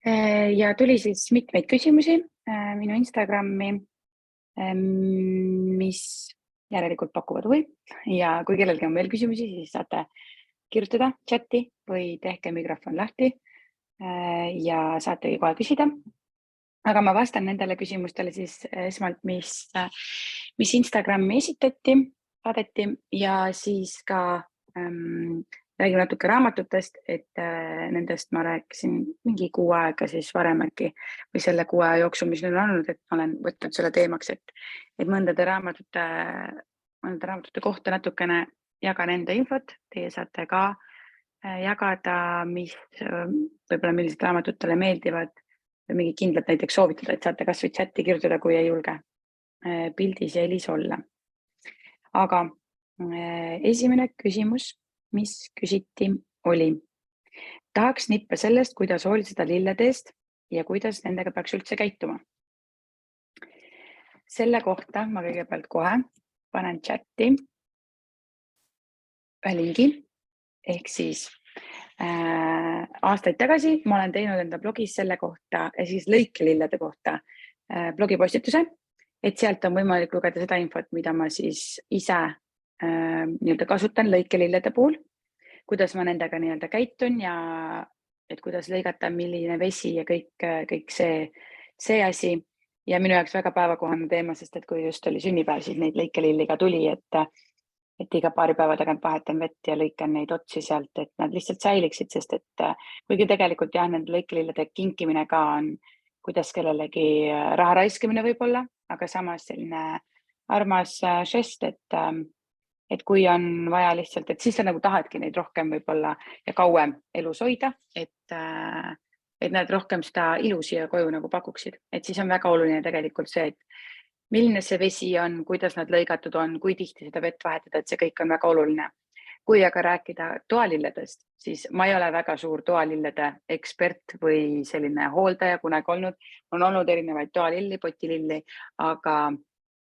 Ja tuli siis mitmeid küsimusi minu Instagrami, mis järelikult pakuvad huvi ja kui kellelgi on veel küsimusi, siis saate kirjutada chati või tehke mikrofon lahti ja saategi kohe küsida. Aga ma vastan nendele küsimustele siis esmalt, mis Instagrami saadeti ja siis ka räägin natuke raamatutest, et nendest ma rääkisin mingi 6 aega siis varem äkki või selle 6 aja jooksul, mis nüüd on olnud, et ma olen võtnud selle teemaks, et mõndade raamatute kohta natukene jagan enda infot. Teie saate ka jagada, võib-olla millised raamatutele meeldivad või mingi kindlalt näiteks soovitada, et saate kas või chati kirjutada, kui ei julge pildis ja helis olla. Aga esimene küsimus, mis küsiti, oli: tahaks nippe sellest, kuidas hoolitseda lillede eest ja kuidas nendega peaks üldse käituma. Selle kohta ma kõigepealt kohe panen chati ühe lingi, ehk siis aastaid tagasi ma olen teinud enda blogis selle kohta, siis lõikelillede kohta blogipostituse, et sealt on võimalik lugeda seda infot, mida ma siis ise nii-öelda kasutan lõikelillede puhul, kuidas ma nendega nii-öelda käitun ja et kuidas lõigata, milline vesi ja kõik see asi. Ja minu jaoks väga päevakohane teema, sest et kui just oli sünnipäev, siis neid lõikelilli ka tuli, et iga paari päeva tagant vahetan vett ja lõikan neid otsi sealt, et nad lihtsalt säiliksid, sest et kuigi tegelikult jah, nende lõikelillede kinkimine ka on kuidas kellelegi raha raiskamine võib-olla, aga samas selline armas žest, et kui on vaja lihtsalt, et siis sa nagu tahadki neid rohkem võib-olla ja kauem elus hoida, et nad rohkem seda ilu siia koju nagu pakuksid. Et siis on väga oluline tegelikult see, et milline see vesi on, kuidas nad lõigatud on, kui tihti seda vett vahetada, et see kõik on väga oluline. Kui aga rääkida toalilledest, siis ma ei ole väga suur toalillede ekspert või selline hooldaja kunagi olnud. On olnud erinevaid toalilli, potililli, aga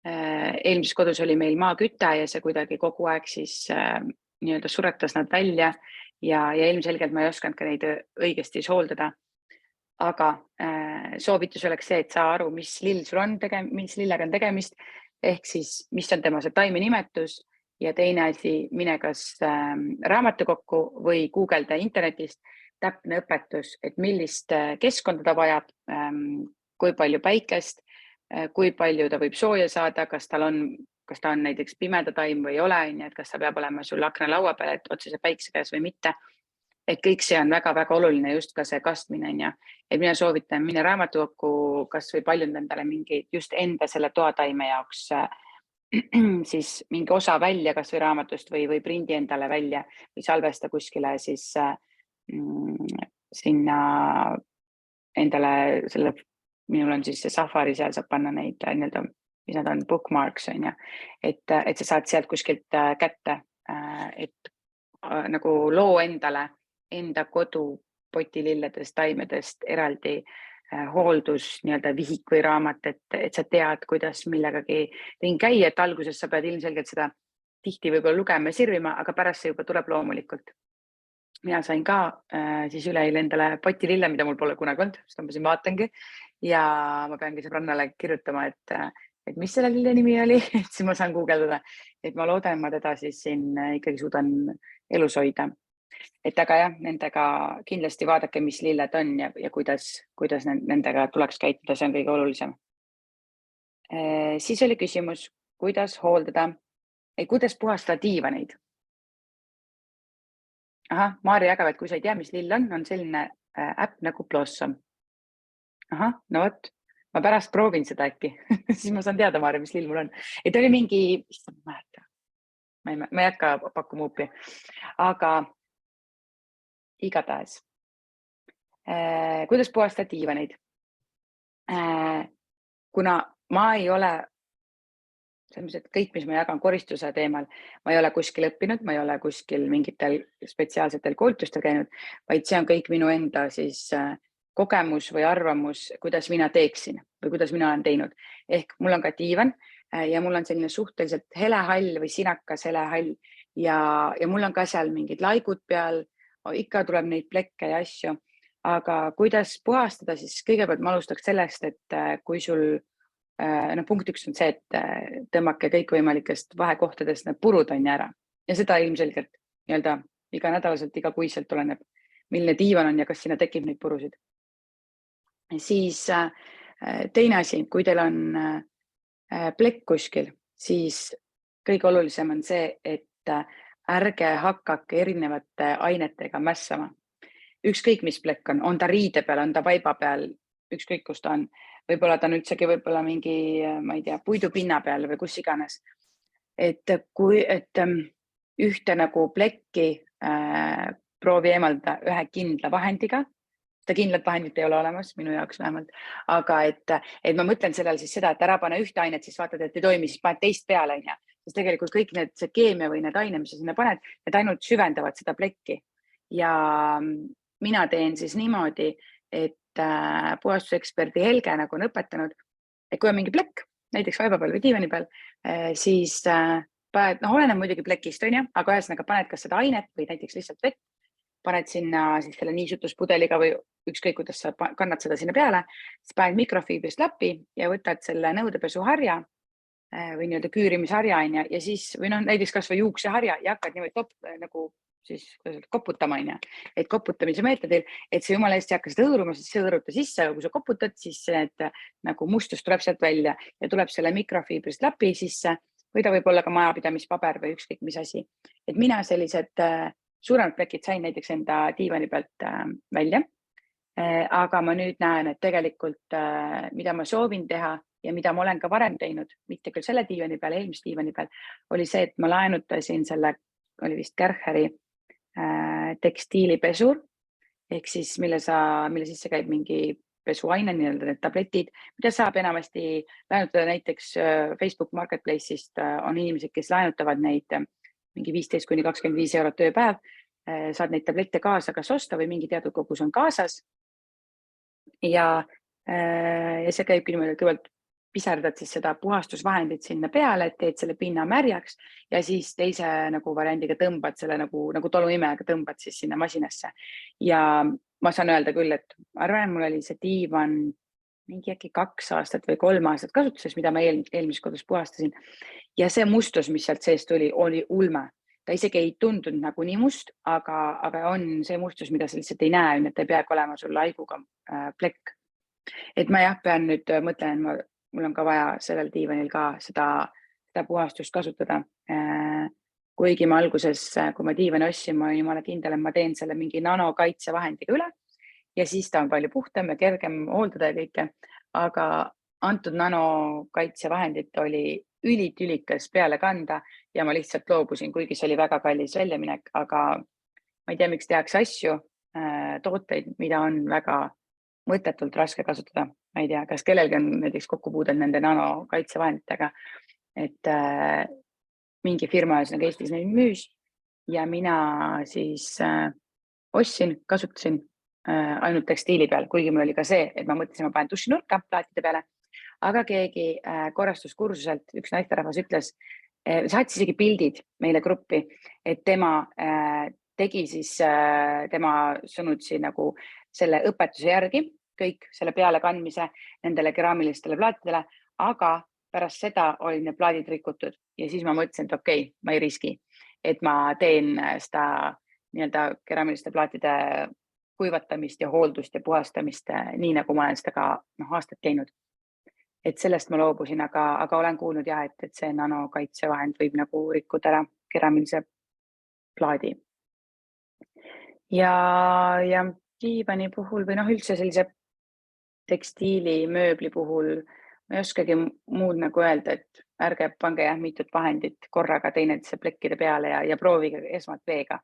eelmises kodus oli meil maaküte ja see kuidagi kogu aeg siis nii-öelda suretas nad välja ja ilmselgelt ma ei osanud ka neid õigesti hooldada. Aga soovitus oleks see, et saa aru, mis lill sul on, mis lillega on tegemist, ehk siis mis on tema see taime nimetus ja teine asi, mine kas raamatukokku või guugelda internetist täpne õpetus, et millist keskkonda ta vajab, kui palju päikest, kui palju ta võib sooja saada, kas ta on näiteks pimeda taim või ei ole, et kas ta peab olema sul aknalaua peal, et otsese päikse käes või mitte. Et kõik see on väga-väga oluline, just ka see kastmine on ja, et mina soovitan minna raamatukokku kas või paljud endale mingi just enda selle toataime jaoks siis mingi osa välja kas või raamatust või prindi endale välja või salvesta kuskile siis sinna endale selle, minul on siis see Safari, seal saab panna neid nii-öelda, mis nad on, bookmarks on ja, et sa saad sealt kuskilt kätte, et nagu loo endale enda kodu potililledest, taimedest eraldi hooldus nii-öelda vihik või raamat, et sa tead, kuidas millegagi ring käia, et alguses sa pead ilmselgelt seda tihti võib-olla lugema ja sirvima, aga pärast see juba tuleb loomulikult. Mina sain ka siis üleeile endale potilille, mida mul pole kunagi olnud, sest ma siin vaatangi ja ma peangi sõbrannale kirjutama, et mis selle lille nimi oli, et siis ma saan guugeldada, et ma loodan, ma teda siis siin ikkagi suudan elus hoida. Et aga jah, nendega kindlasti vaadake, mis lilled on ja kuidas nendega tuleks käituda, see on kõige olulisem. Siis oli küsimus, kuidas puhastada diivaneid. Ahah, Maarja jagab, et kui sa ei tea, mis lill on selline äpp nagu Blossom. Ahah, no võt, ma pärast proovin seda äkki, siis ma saan teada, Maarja, mis lill mul on. Et oli mingi, ma ei hakka pakkuma uupi, aga igatahes. Kuidas puhastada diivaneid? Kuna ma ei ole, selles mõttes, et kõik, mis ma jagan koristuse teemal, ma ei ole kuskil õppinud, ma ei ole kuskil mingitel spetsiaalsetel koolitustel käinud, vaid see on kõik minu enda siis kogemus või arvamus, kuidas mina teeksin või kuidas mina olen teinud. Ehk mul on ka diivan ja mul on selline suhteliselt helehall või sinakas helehall ja mul on ka seal mingid laigud peal, ikka tuleb neid plekke ja asju, aga kuidas puhastada, siis kõigepealt ma alustaks sellest, et kui sul punkt 1 on see, et tõmmake kõikvõimalikest vahekohtadest need purud on ära ja seda ilmselgelt nii-öelda iganädalaselt, igakuiselt oleneb, milline diivan on ja kas sinna tekib neid purusid. Siis teine asi, kui teil on plekk kuskil, siis kõige olulisem on see, et ärge hakake erinevate ainetega mässama. Ükskõik, mis plekk on ta riide peal, on ta vaiba peal, ükskõik, kus ta on. Võib-olla ta on üldsegi võib-olla mingi, ma ei tea, puidupinna peal või kus iganes. Et ühte nagu plekki proovi eemaldada ühe kindla vahendiga. Seda kindlat vahendit ei ole olemas, minu jaoks vähemalt. Aga et ma mõtlen sellel siis seda, et ära pane ühte ainet, siis vaatad, et ei toimi, siis paned teist peale. Siis tegelikult kõik see keemia või need aine, mis sa sinna paned, need ainult süvendavad seda plekki. Ja mina teen siis niimoodi, et puhastuseksperdi Helge nagu on õpetanud, et kui on mingi plekk, näiteks vaiba peal või diivani peal, siis paned, oleneb muidugi plekist, aga ühesõnaga paned kas seda ainet või näiteks lihtsalt vett, paned sinna siis selle niisutuspudeliga või ükskõik, kuidas sa kannad seda sinna peale, siis paned mikrofiibrist lappi ja võtad selle nõudepesuharja või nii-öelda küürimisharja ja siis, või näiteks kas või juukseharja ja hakkad niimoodi nagu siis koputama, et koputamise meetodil, et see jumala eest hakka seda hõõruma, siis see hõõruta sisse, kui sa koputad, siis nagu mustus tuleb sealt välja ja tuleb selle mikrofiibrist lapi sisse või ta võib olla ka majapidamispaber või ükskõik mis asi. Et mina sellised suuremad plekid sain näiteks enda diivani pealt välja, aga ma nüüd näen, et tegelikult mida ma soovin teha ja mida ma olen ka varem teinud, mitte küll selle diivani peal, eelmist diivani peal, oli see, et ma laenutasin selle, oli vist Kärcheri tekstiilipesur, ehk siis mille sisse käib mingi pesuaine, nii-öelda need tabletid, mida saab enamasti laenutada näiteks Facebook Marketplace'ist on inimesed, kes laenutavad neid mingi 15–25 eurot ööpäev, saad neid tablette kaasa kas osta või mingi teatud kogus on kaasas. Ja see käibki niimoodi, et kõigepealt piserdad siis seda puhastusvahendit sinna peale, et teed selle pinna märjaks ja siis teise nagu variandiga tõmbad selle nagu toluimega tõmbad siis sinna masinasse. Ja ma saan öelda küll, et arvan, mul oli see diivan mingi äkki 2 aastat või 3 aastat kasutuses, mida ma eelmises kodus puhastasin. Ja see mustus, mis sealt sees tuli, oli ulme. Ta isegi ei tundunud nagu nii must, aga on see mustus, mida sa lihtsalt ei näe, et ei peagi olema sul haiguga plekk. Et ma pean nüüd mõtlen, et mul on ka vaja sellel diivanil ka seda puhastust kasutada. Kuigi ma alguses, kui ma diivani ostsin, ma olin jumala kindel, et ma teen selle mingi nanokaitsevahendiga üle ja siis ta on palju puhtam ja kergem hooldada ja kõike. Aga antud nanokaitsevahendit oli ülitülikas peale kanda ja ma lihtsalt loobusin, kuigi see oli väga kallis väljaminek, aga ma ei tea, miks tehakse asju, tooteid, mida on väga mõttetult raske kasutada. Ma ei tea, kas kellelgi on näiteks kokkupuudel nende nanokaitsevahenditega, et mingi firma Eestis neid müüs ja mina siis ostsin, kasutasin ainult tekstiili peal, kuigi mul oli ka see, et ma mõtlesin, ma panen dušinurka plaatide peale, aga keegi korrastuskursuselt, üks naisterahvas ütles, saatis isegi pildid meile gruppi, et tema tegi siis tema sõnutsi nagu selle õpetuse järgi, kõik selle peale kandmise nendele keraamilistele plaatidele, aga pärast seda olid need plaadid rikutud ja siis ma mõtlesin, et okei, ma ei riski, et ma teen seda nii-öelda keraamiliste plaatide kuivatamist ja hooldust ja puhastamist nii, nagu ma olen seda ka aastaid teinud. Et sellest ma loobusin, aga olen kuulnud jah, et see nanokaitsevahend võib nagu rikkuda ära keraamilise plaadi. Ja diivani puhul või üldse sellise tekstiilimööbli puhul ma ei oskagi muud nagu öelda, et ärge pange mitut vahendit korraga teineteise plekkide peale ja proovige esmalt veega,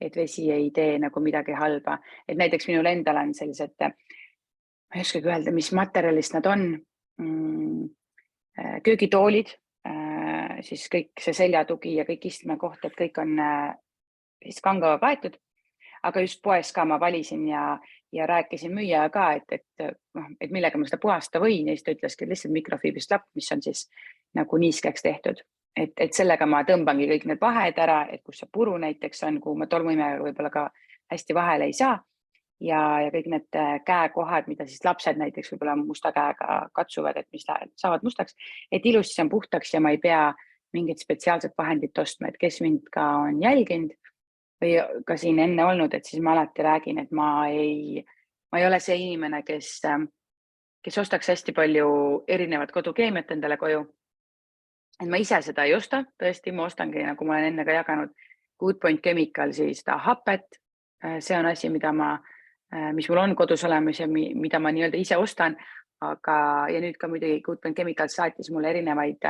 et vesi ei tee nagu midagi halba. Et näiteks minul endal on sellised, ma ei oskagi öelda, mis materjalist nad on, köögitoolid, siis kõik see seljatugi ja kõik istmekoht, et kõik on siis kangava paetud. Aga just poes ka ma valisin ja rääkisin müüja ka, et millega ma seda puhasta võin ja siis ta ütleski lihtsalt mikrofiibrist lapp, mis on siis nagu niiskeks tehtud. Et sellega ma tõmbangi kõik need vahed ära, et kus see puru näiteks on, kuhu ma tolmuimega võib-olla ka hästi vahele ei saa. ja kõik need käekohad, mida siis lapsed näiteks võib-olla musta käega katsuvad, et mis saavad mustaks, et ilusti on puhtaks ja ma ei pea mingit spetsiaalset vahendit ostma, et kes mind ka on jälginud või ka siin enne olnud, et siis ma alati räägin, et ma ei ole see inimene, kes ostaks hästi palju erinevat kodukeemiat endale koju. Et ma ise seda ei osta, tõesti, ma ostangi, nagu ma olen enne ka jaganud, Good Point Chemical, siis ta hapet. See on asi, mis mul on kodus olemas ja mida ma nii-öelda ise ostan, ja nüüd ka muidugi Good Point Chemical saatis mulle erinevaid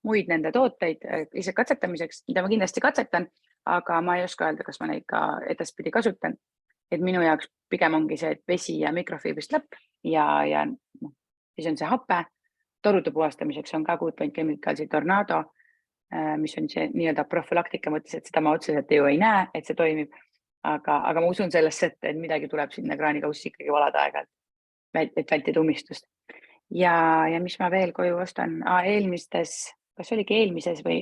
muid nende tooteid ise katsetamiseks, mida ma kindlasti katsetan, aga ma ei oska öelda, kas ma neid ka edaspidi kasutan. Et minu jaoks pigem ongi see, et vesi ja mikrofiibrist lõpp ja siis on see hape. Torude puhastamiseks on ka Good Point Chemicalsi Tornado, mis on see nii-öelda profülaktika mõttes, et seda ma otseselt ju ei näe, et see toimib. Aga ma usun sellesse, et midagi tuleb sinna kraanikaussi ikkagi valada aeg-ajalt, et vältida umistust. Ja mis ma veel koju ostan? Kas oligi eelmises või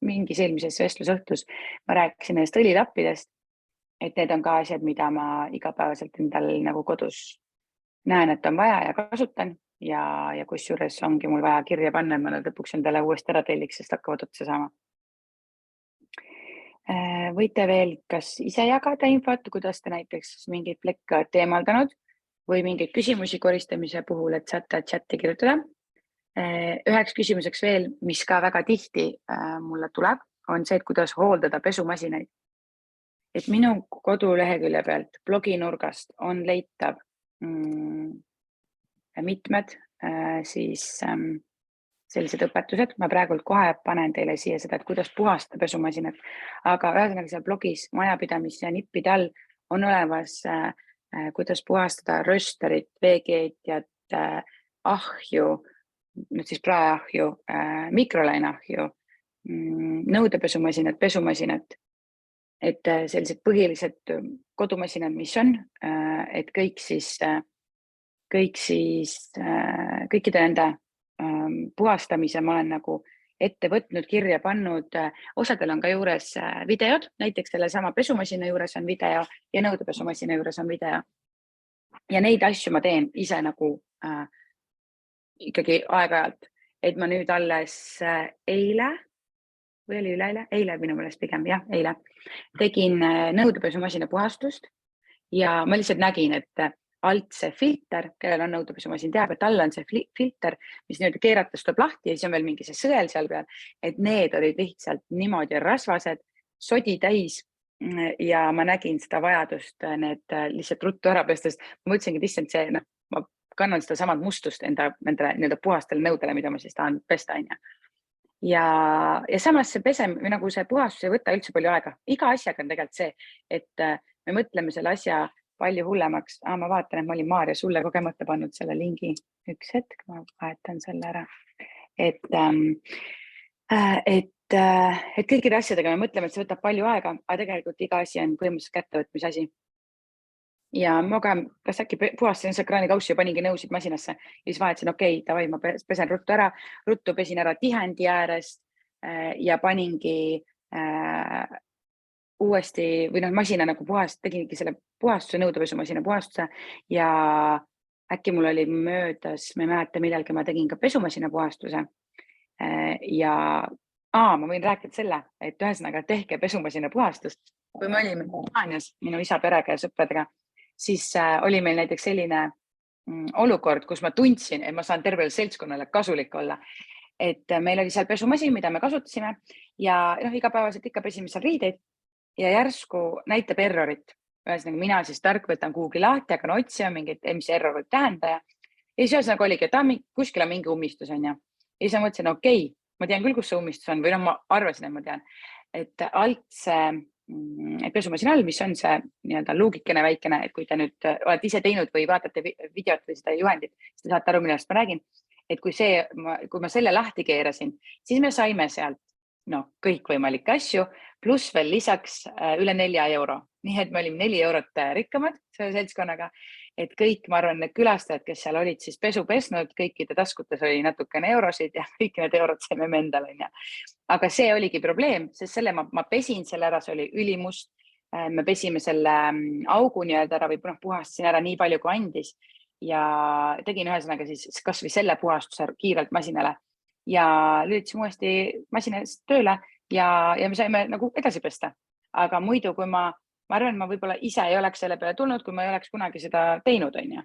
mingis eelmises vestlusõhtus ma rääkisin nendest õlilappidest, et need on ka asjad, mida ma igapäevaselt endal nagu kodus näen, et on vaja ja kasutan ja kusjuures ongi mul vaja kirja panna, et ma nad lõpuks endale uuesti ära telliks, sest hakkavad otsa saama. Võite veel kas ise jagada infot, kuidas te näiteks mingeid plekke olete eemaldanud või mingeid küsimusi koristamise puhul, et saate chati kirjutada. Üheks küsimuseks veel, mis ka väga tihti mulle tuleb, on see, et kuidas hooldada pesumasinaid. Et minu kodulehekülje pealt bloginurgast on leitav mitmed siis sellised õpetused. Ma praegult kohe panen teile siia seda, et kuidas puhastada pesumasinat, aga ühesõnaga seal blogis majapidamise ja nippide all on olemas, kuidas puhastada rösterit, veekeetjat, ahju, nüüd siis praeahju, mikrolaineahju, nõudepesumasinat, pesumasinat, et sellised põhilised kodumasinad, mis on, et kõikide nende puhastamise ma olen nagu ette võtnud, kirja pannud. Osadel on ka juures videod, näiteks selle sama pesumasina juures on video ja nõudepesumasina juures on video. Ja neid asju ma teen ise nagu ikkagi aeg-ajalt, et ma nüüd alles eile või oli üleeile, eile minu meelest pigem, jah, eile tegin nõudepesumasina puhastust ja ma lihtsalt nägin, et alt see filter, kellel on nõudepesumasin, teab, et all on see filter, mis nüüd keerates tuleb lahti ja siis on veel mingi see sõel seal peal, et need olid lihtsalt niimoodi rasvased, sodi täis ja ma nägin seda vajadust need lihtsalt ruttu ära pestes. Ma mõtlesingi, et issand see, ma kannan seda samad mustust nende puhastele nõudele, mida ma siis tahan pesta. Ja samas see nagu see puhastus ei võta üldse palju aega. Iga asjaga on tegelikult see, et me mõtleme selle asja palju hullemaks. Ma vaatan, et ma olin Maarja sulle kogemata pannud selle lingi. Üks hetk, ma vahetan selle ära. Et kõikide asjadega me mõtleme, et see võtab palju aega, aga tegelikult iga asi on põhimõtteliselt kättevõtmise asi. Ja ma ka, kas äkki puhastasin see kraanikaussi ja paningi nõusid masinasse ja siis vahetasin, okei, davai, ma pesen ruttu ära, pesin ära tihendi äärest ja paningi uuesti või masina nagu tegingi selle puhastuse, nõudepesumasina puhastuse ja äkki mul oli möödas, ma ei mäleta, millalgi ma tegin ka pesumasina puhastuse ja ma võin rääkida selle, et ühesõnaga tehke pesumasina puhastust. Kui me olime Hispaanias minu isa perega ja sõpradega, siis oli meil näiteks selline olukord, kus ma tundsin, et ma saan tervele seltskonnale kasulik olla. Et meil oli seal pesumasin, mida me kasutasime ja igapäevaselt ikka pesime seal riideid ja järsku näitab errorit. Ühesõnaga mina siis tark võtan kuhugi lahti, hakkan otsima mingit, mis error võib tähenda. Ja siis ühesõnaga oligi, et kuskil on mingi ummistus. Ja siis ma mõtlesin, okei, ma tean küll, kus see ummistus on või ma arvasin, et ma tean. Et alt see pesumasina all, mis on see nii-öelda luugikene väikene, et kui te nüüd olete ise teinud või vaatate videot või seda juhendit, siis te saate aru, millest ma räägin. Et kui ma selle lahti keerasin, siis me saime sealt kõikvõimalikke asju, pluss veel lisaks üle 4 euro. Nii et me olime 4 eurot rikkamad selle seltskonnaga, et kõik, ma arvan, need külastajad, kes seal olid siis pesu pesnud, kõikide taskutes oli natukene eurosid ja kõik need eurod saime me endale. Aga see oligi probleem, sest selle ma pesin selle ära, see oli ülimust. me pesime selle augu nii-öelda ära või puhastasin ära nii palju, kui andis ja tegin ühesõnaga siis kas või selle puhastuse kiirelt masinale ja lülitasime uuesti masinast tööle ja me saime nagu edasi pesta. Aga muidu, kui ma arvan, ma võib-olla ise ei oleks selle peale tulnud, kui ma ei oleks kunagi seda teinud, on ju.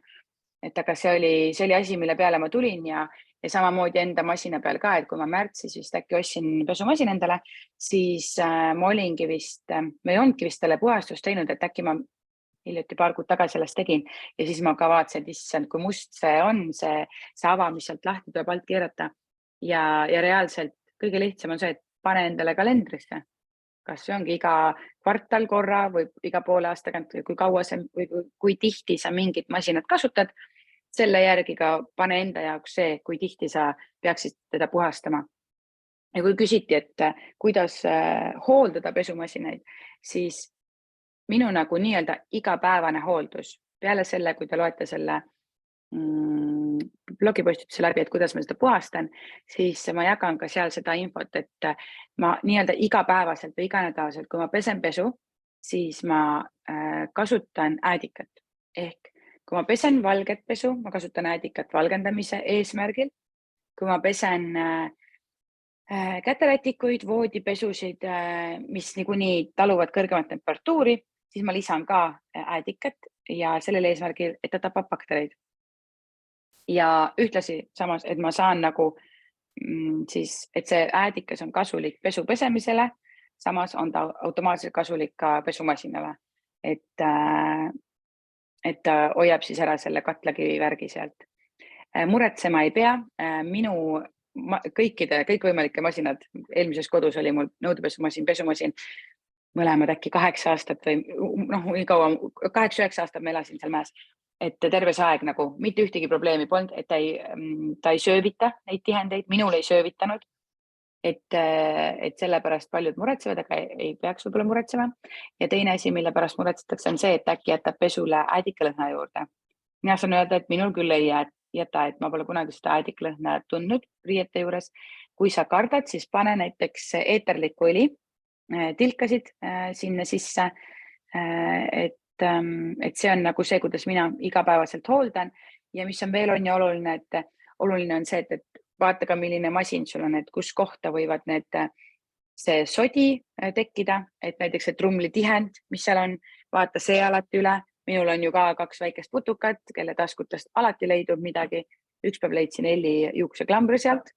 Et aga see oli asi, mille peale ma tulin ja samamoodi enda masina peal ka, et kui ma märtsis vist äkki ostsin pesumasina endale, siis ma olingi vist, me ei olnudki vist selle puhastust teinud, et äkki ma hiljuti paar kuud tagasi sellest tegin ja siis ma ka vaatasin, et issand, kui must see on, see ava, mis sealt lahti tuleb alt keerata ja reaalselt kõige lihtsam on see, et pane endale kalendrisse. Kas see ongi iga kvartal korra või iga poole aasta tagant või kui kaua see või kui tihti sa mingit masinat kasutad, selle järgi ka pane enda jaoks see, kui tihti sa peaksid teda puhastama. Ja kui küsiti, et kuidas hooldada pesumasinaid, siis minu nagu nii-öelda igapäevane hooldus peale selle, kui te loete selle blogipostituse läbi, et kuidas ma seda puhastan, siis ma jagan ka seal seda infot, et ma nii-öelda igapäevaselt või iganädalaselt, kui ma pesen pesu, siis ma kasutan äädikat. Ehk kui ma pesen valget pesu, ma kasutan äädikat valgendamise eesmärgil. Kui ma pesen käterätikuid, voodipesusid, mis niikuinii taluvad kõrgemat temperatuuri, siis ma lisan ka äädikat ja sellel eesmärgil, et ta tapab baktereid. Ja ühtlasi samas, et ma saan nagu siis, et see äädikas on kasulik pesu pesemisele, samas on ta automaatselt kasulik ka pesumasinale, et ta hoiab siis ära selle katlakivi värgi sealt. Muretsema ei pea, minu kõikvõimalike masinad, eelmises kodus oli mul nõudepesumasin, pesumasin, mõlemad äkki 8 aastat või nii kaua, 8-9 aastat ma elasin seal mäes. Et terve see aeg nagu mitte ühtegi probleemi polnud, et ta ei söövita neid tihendeid, minul ei söövitanud, et sellepärast paljud muretsevad, aga ei peaks võib-olla muretsema. Ja teine asi, mille pärast muretsetakse, on see, et äkki jätab pesule äädikalõhna juurde. Mina saan öelda, et minul küll ei jäta, et ma pole kunagi seda äädikalõhna tundnud riiete juures. Kui sa kardad, siis pane näiteks eeterlikku õli, tilkasid sinna sisse, et see on nagu see, kuidas mina igapäevaselt hooldan ja mis on veel on ja oluline, et oluline on see, et vaata ka, milline masin sul on, et kus kohta võivad see sodi tekkida, et näiteks see trumli tihend, mis seal on, vaata see alati üle. Minul on ju ka 2 väikest putukat, kelle taskutest alati leidub midagi. Üks päev leidsin Elli juukseklambri sealt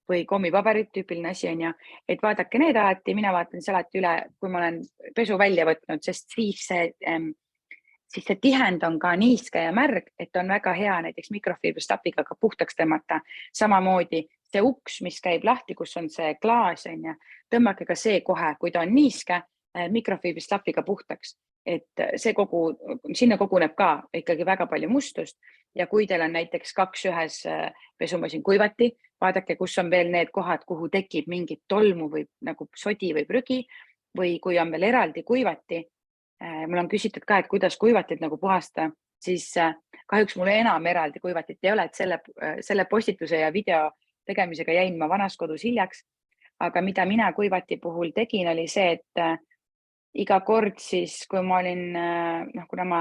või kommipaberit, tüüpiline asi on ja, et vaadake need alati, mina vaatan see alati üle, kui ma olen pesu välja võtnud, sest siis see tihend on ka niiske ja märg, et on väga hea näiteks mikrofiibristapiga ka puhtaks tõmmata. Samamoodi see uks, mis käib lahti, kus on see klaas, tõmmake ka see kohe, kui ta on niiske, mikrofiibristapiga puhtaks. Et sinna koguneb ka ikkagi väga palju mustust ja kui teil on näiteks 2 ühes pesumasin kuivati, vaadake, kus on veel need kohad, kuhu tekib mingit tolmu või nagu sodi või prügi või kui on veel eraldi kuivati. Mul on küsitud ka, et kuidas kuivatit nagu puhasta, siis kahjuks mul enam eraldi kuivatit ei ole, et selle postituse ja video tegemisega jäin ma vanas kodus hiljaks. Aga mida mina kuivati puhul tegin, oli see, et iga kord siis, kui ma olin, kuna ma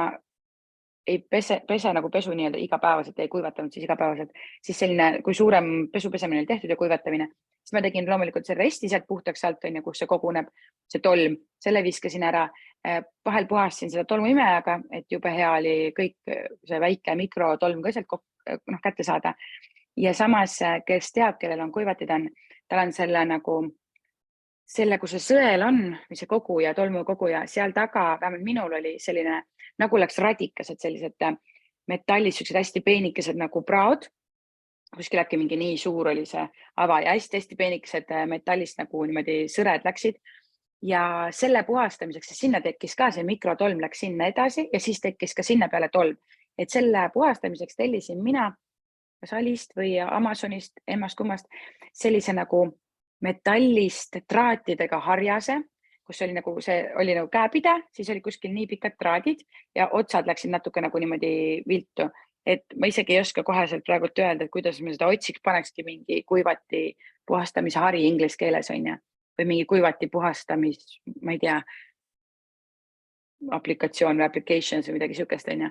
ei pese nagu pesu nii-öelda igapäevaselt, ei kuivatanud siis igapäevaselt, siis selline, kui suurem pesu pesemine oli tehtud ja kuivatamine, siis ma tegin loomulikult selle resti sealt puhtaks alt, kus see koguneb, see tolm, selle viskasin ära. Vahel puhastasin seda tolmuimejaga, et jube hea oli kõik see väike mikrotolm ka sealt kätte saada. Ja samas, kes teab, kellel on kuivatid on, tal on selle nagu selle, kus see sõel on, või see kogu ja tolmu kogu ja seal taga, vähemalt minul oli selline, nagu oleks radikased, sellised metallid, sellised hästi peenikesed nagu praod, kuskil äkki mingi nii suur oli see ava ja hästi peenikesed metallist nagu niimoodi sõred läksid ja selle puhastamiseks, sest sinna tekkis ka see mikrotolm, läks sinna edasi ja siis tekkis ka sinna peale tolm, et selle puhastamiseks tellisin mina kas Alist või Amazonist, emmast kummast, sellise nagu metallist traatidega harjase, kus oli nagu see oli nagu käepide, siis oli kuskil nii pikad traadid ja otsad läksid natuke nagu niimoodi viltu, et ma isegi ei oska koheselt praegu öelda, et kuidas me seda otsiks, panekski mingi kuivati puhastamise hari inglise keeles on ja, või mingi kuivati puhastamis, ma ei tea, aplikatsioon või applications või midagi sihukest, on ju.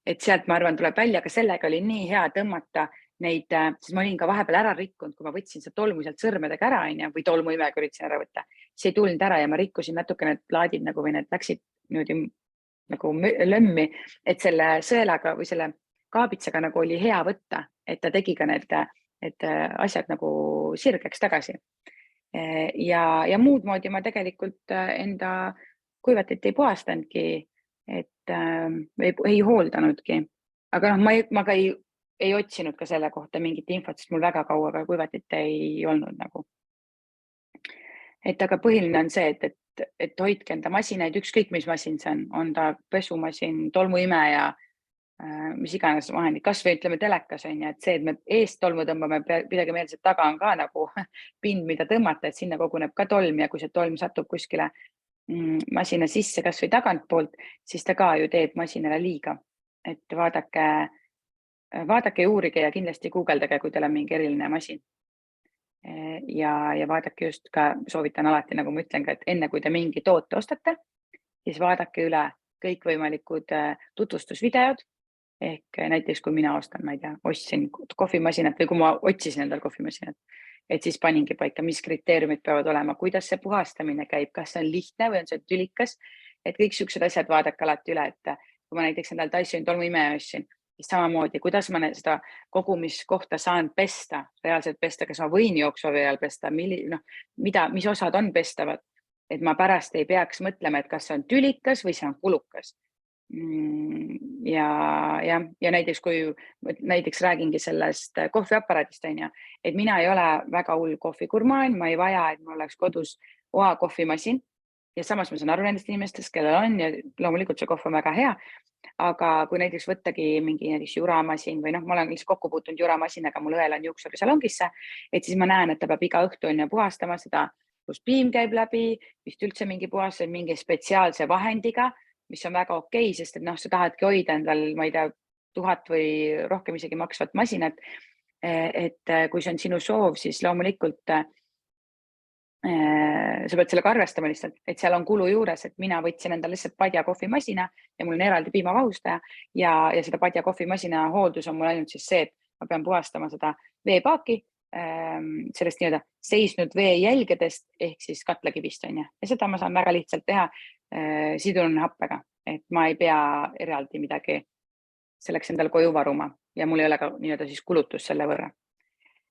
Et sealt ma arvan, tuleb välja, aga sellega oli nii hea tõmmata neid, siis ma olin ka vahepeal ära rikkunud, kui ma võtsin seda tolmu sealt sõrmedega ära, on ju, või tolmuimega üritasin ära võtta. See ei tulnud ära ja ma rikkusin natuke need plaadid nagu, või need läksid niimoodi nagu lömmi, et selle sõelaga või selle kaabitsaga nagu oli hea võtta, et ta tegi ka need asjad nagu sirgeks tagasi. Ja muud moodi ma tegelikult enda kuivatit ei puhastanudki, et ei hooldanudki. Aga ma ka ei otsinud ka selle kohta mingit infot, sest mul väga kaua ka kuivatit ei olnud nagu. Et aga põhiline on see, et hoidke enda masinaid, ükskõik mis masin see on ta pesumasin, tolmuimeja, mis iganes vahendid, kas või ütleme telekas on ju, et see, et me eest tolmu tõmbame, pidage meeles, et taga on ka nagu pind, mida tõmmata, et sinna koguneb ka tolm ja kui see tolm satub kuskile masina sisse kas või tagantpoolt, siis ta ka ju teeb masinale liiga. Et vaadake ja uurige ja kindlasti guugeldage, kui teil on mingi eriline masin. Ja vaadake just ka, soovitan alati, nagu ma ütlen ka, et enne kui te mingi toote ostate, siis vaadake üle kõikvõimalikud tutvustusvideod. Ehk näiteks, kui mina ostan, ma ei tea, ostsin kohvimasinat või kui ma otsisin endal kohvimasinat, et siis paningi paika, mis kriteeriumid peavad olema, kuidas see puhastamine käib, kas see on lihtne või on see tülikas, et kõik siuksed asjad vaadake alati üle, et kui ma näiteks endal Dyson tolmuimeja ostsin, siis samamoodi, kuidas ma seda kogumiskohta saan pesta, reaalselt pesta, kas ma võin jooksvavee all pesta, mis osad on pestavad, et ma pärast ei peaks mõtlema, et kas see on tülikas või see on kulukas. Ja näiteks, kui näiteks räägingi sellest kohviaparaadist, on ju, et mina ei ole väga hull kohvigurmaan, ma ei vaja, et mul oleks kodus oa kohvimasin ja samas ma saan aru nendest inimestest, kellel on ja loomulikult see kohv on väga hea, aga kui näiteks võttagi mingi näiteks juramasin või ma olen lihtsalt kokku puutunud juramasinaga, mul õel on juuksurisalongisse, et siis ma näen, et ta peab iga õhtu on puhastama seda, kus piim käib läbi, vist üldse mingi puhastus, mingi spetsiaalse vahendiga, mis on väga okei, sest et sa tahadki hoida endal, ma ei tea, 1000 või rohkem isegi maksvat masinat. Et kui see on sinu soov, siis loomulikult sa pead sellega arvestama lihtsalt, et seal on kulu juures, et mina võtsin endale lihtsalt padja kohvimasina ja mul on eraldi piimavahustaja ja seda padja kohvimasina hooldus on mul ainult siis see, et ma pean puhastama seda veepaaki sellest nii-öelda seisnud vee jälgedest ehk siis katlakivist on ja seda ma saan väga lihtsalt teha sidunhappega, et ma ei pea eraldi midagi selleks endal koju varuma ja mul ei ole ka nii-öelda siis kulutus selle võrra.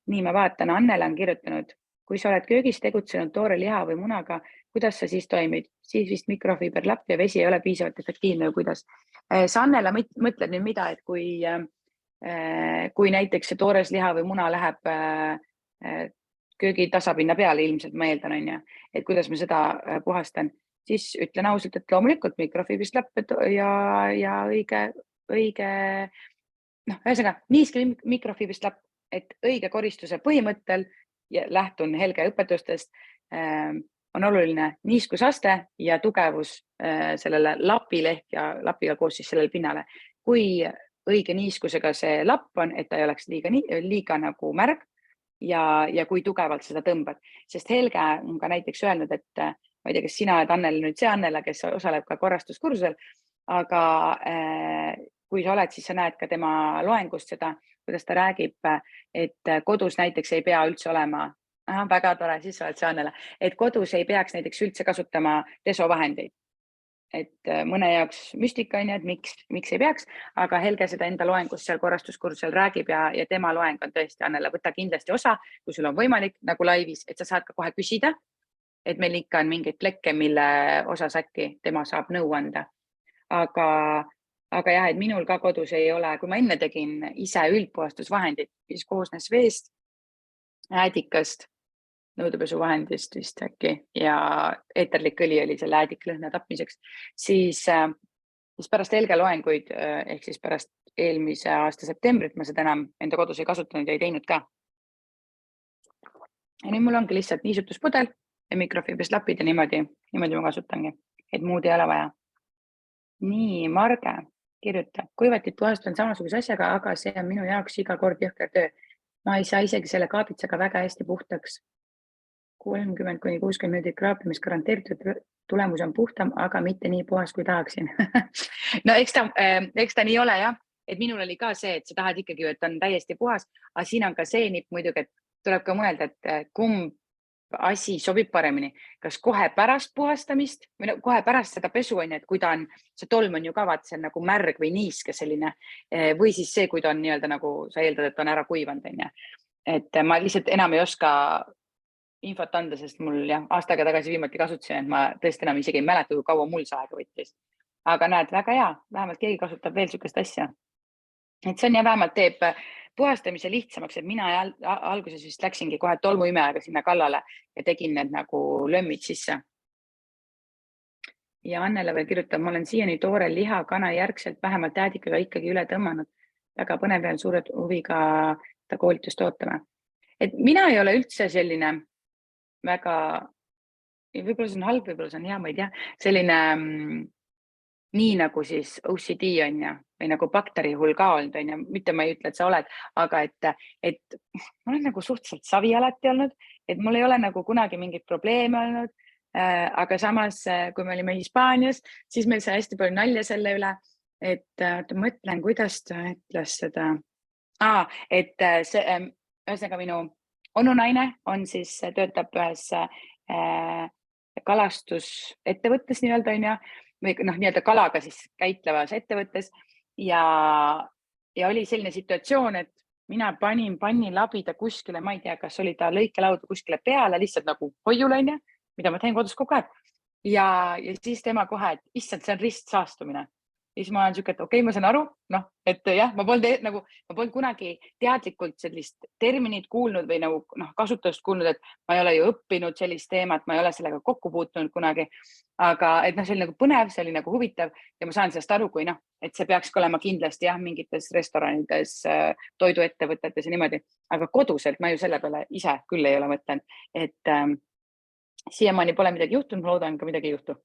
Nii ma vaatan, Annele on kirjutanud, kui sa oled köögis tegutsenud toore liha või munaga, kuidas sa siis toimid? Siis vist mikrofiiberlapp ja vesi ei ole piisavalt efektiivne või kuidas? Sa Annele mõtled nüüd mida, et kui näiteks see toores liha või muna läheb köögi tasapinna peale, ilmselt ma eeldan, on ju, et kuidas ma seda puhastan, siis ütlen ausalt, et loomulikult mikrofiibrist lapp ja õige, ühesõnaga niiske mikrofiibrist lapp, et õige koristuse põhimõttel ja lähtun Helge õpetustest, on oluline niiskusaste ja tugevus sellele lapile ehk ja lapiga koos siis sellele pinnale. Kui õige niiskusega see lapp on, et ta ei oleks liiga nagu märg ja kui tugevalt seda tõmbad. Sest Helge on ka näiteks öelnud, et ma ei tea, kes sina oled Annele nüüd see Annele, kes osaleb ka korrastuskursusel, aga kui sa oled, siis sa näed ka tema loengust seda, kuidas ta räägib, et kodus näiteks ei pea üldse olema, väga tore, siis sa oled see Annele, et kodus ei peaks näiteks üldse kasutama desovahendeid. Et mõne jaoks müstika on, et miks ei peaks, aga Helge seda enda loengus seal korrastuskursusel räägib ja tema loeng on tõesti, Annele, võta kindlasti osa, kui sul on võimalik nagu laivis, et sa saad ka kohe küsida, et meil ikka on mingeid plekke, mille osas äkki tema saab nõu anda. Aga jah, et minul ka kodus ei ole, kui ma enne tegin ise üldpuhastusvahendid, mis koosnes veest, äädikast, nõudepesuvahendist vist äkki ja eeterlik õli oli selle äädiklõhna tapmiseks, siis pärast Helge loenguid ehk siis pärast eelmise aasta septembrit ma seda enam enda kodus ei kasutanud ja ei teinud ka. Ja nüüd mul ongi lihtsalt niisutuspudel ja mikrofiibrist lapid ja niimoodi ma kasutangi, et muud ei ole vaja. Nii, Marge kirjutab, kuivatit puhastan samasuguse asjaga, aga see on minu jaoks iga kord jõhker töö. Ma ei saa isegi selle kaabitsaga väga hästi puhtaks. 30–60 minutit kraapimist garanteeritud, tulemus on puhtam, aga mitte nii puhas, kui tahaksin. No eks ta nii ole jah, et minul oli ka see, et sa tahad ikkagi, et on täiesti puhas, aga siin on ka see nipp muidugi, et tuleb ka mõelda, et kumb asi sobib paremini, kas kohe pärast puhastamist või kohe pärast seda pesu on, et kui ta on, see tolm on ju ka vaat see nagu märg või niiske selline või siis see, kui ta on nii-öelda nagu sa eeldad, et on ära kuivanud on. Et ma lihtsalt enam ei oska infot anda, sest mul jah, aastaga tagasi viimati kasutasin, et ma tõesti enam isegi ei mäleta, kui kaua mul see aega võttis. Aga näed, väga hea, vähemalt keegi kasutab veel sükest asja. Et see on ja vähemalt teeb puhastamise lihtsamaks, et mina alguses vist läksingi kohe tolmuimejaga sinna kallale ja tegin need nagu lömmid sisse. Ja Annele veel kirjutab, ma olen siiani toore liha kana järgselt vähemalt äädikaga ikkagi üle tõmmanud. Väga põnev ja suure huviga ta koolitust ootame. Et mina ei ole üldse selline väga, võib-olla see on halb, võib-olla see on hea, ma ei tea, selline nii nagu siis OCD on ja, või nagu bakterihull ka olnud on ja, mitte ma ei ütle, et sa oled, aga et ma olen nagu suhteliselt savi alati olnud, et mul ei ole nagu kunagi mingit probleeme olnud, aga samas, kui me olime Hispaanias, siis meil sai hästi palju nalja selle üle, et mõtlen, kuidas ta ütles seda. Et see, ühesõnaga minu onunaine on siis, töötab ühes kalastusettevõttes nii-öelda on ja, või nii-öelda kalaga siis käitlevas ettevõttes ja oli selline situatsioon, et mina panin pannilabida kuskile, ma ei tea, kas oli ta lõikelauda kuskile peale, lihtsalt nagu hoiul on ja, mida ma teen kodus kogu aeg. Ja siis tema kohe, et issand, see on ristsaastumine. Ja siis ma olen siuke, et okei, ma saan aru, et jah, ma polnud kunagi teadlikult sellist terminit kuulnud või nagu kasutust kuulnud, et ma ei ole ju õppinud sellist teemat, ma ei ole sellega kokku puutunud kunagi, aga et see oli nagu põnev, see oli nagu huvitav ja ma saan sellest aru, kui et see peakski olema kindlasti jah, mingites restoranides, toiduettevõtetes ja niimoodi, aga koduselt ma ju selle peale ise küll ei ole mõtlenud, et siiamaani pole midagi juhtunud, ma loodan ka midagi ei juhtu.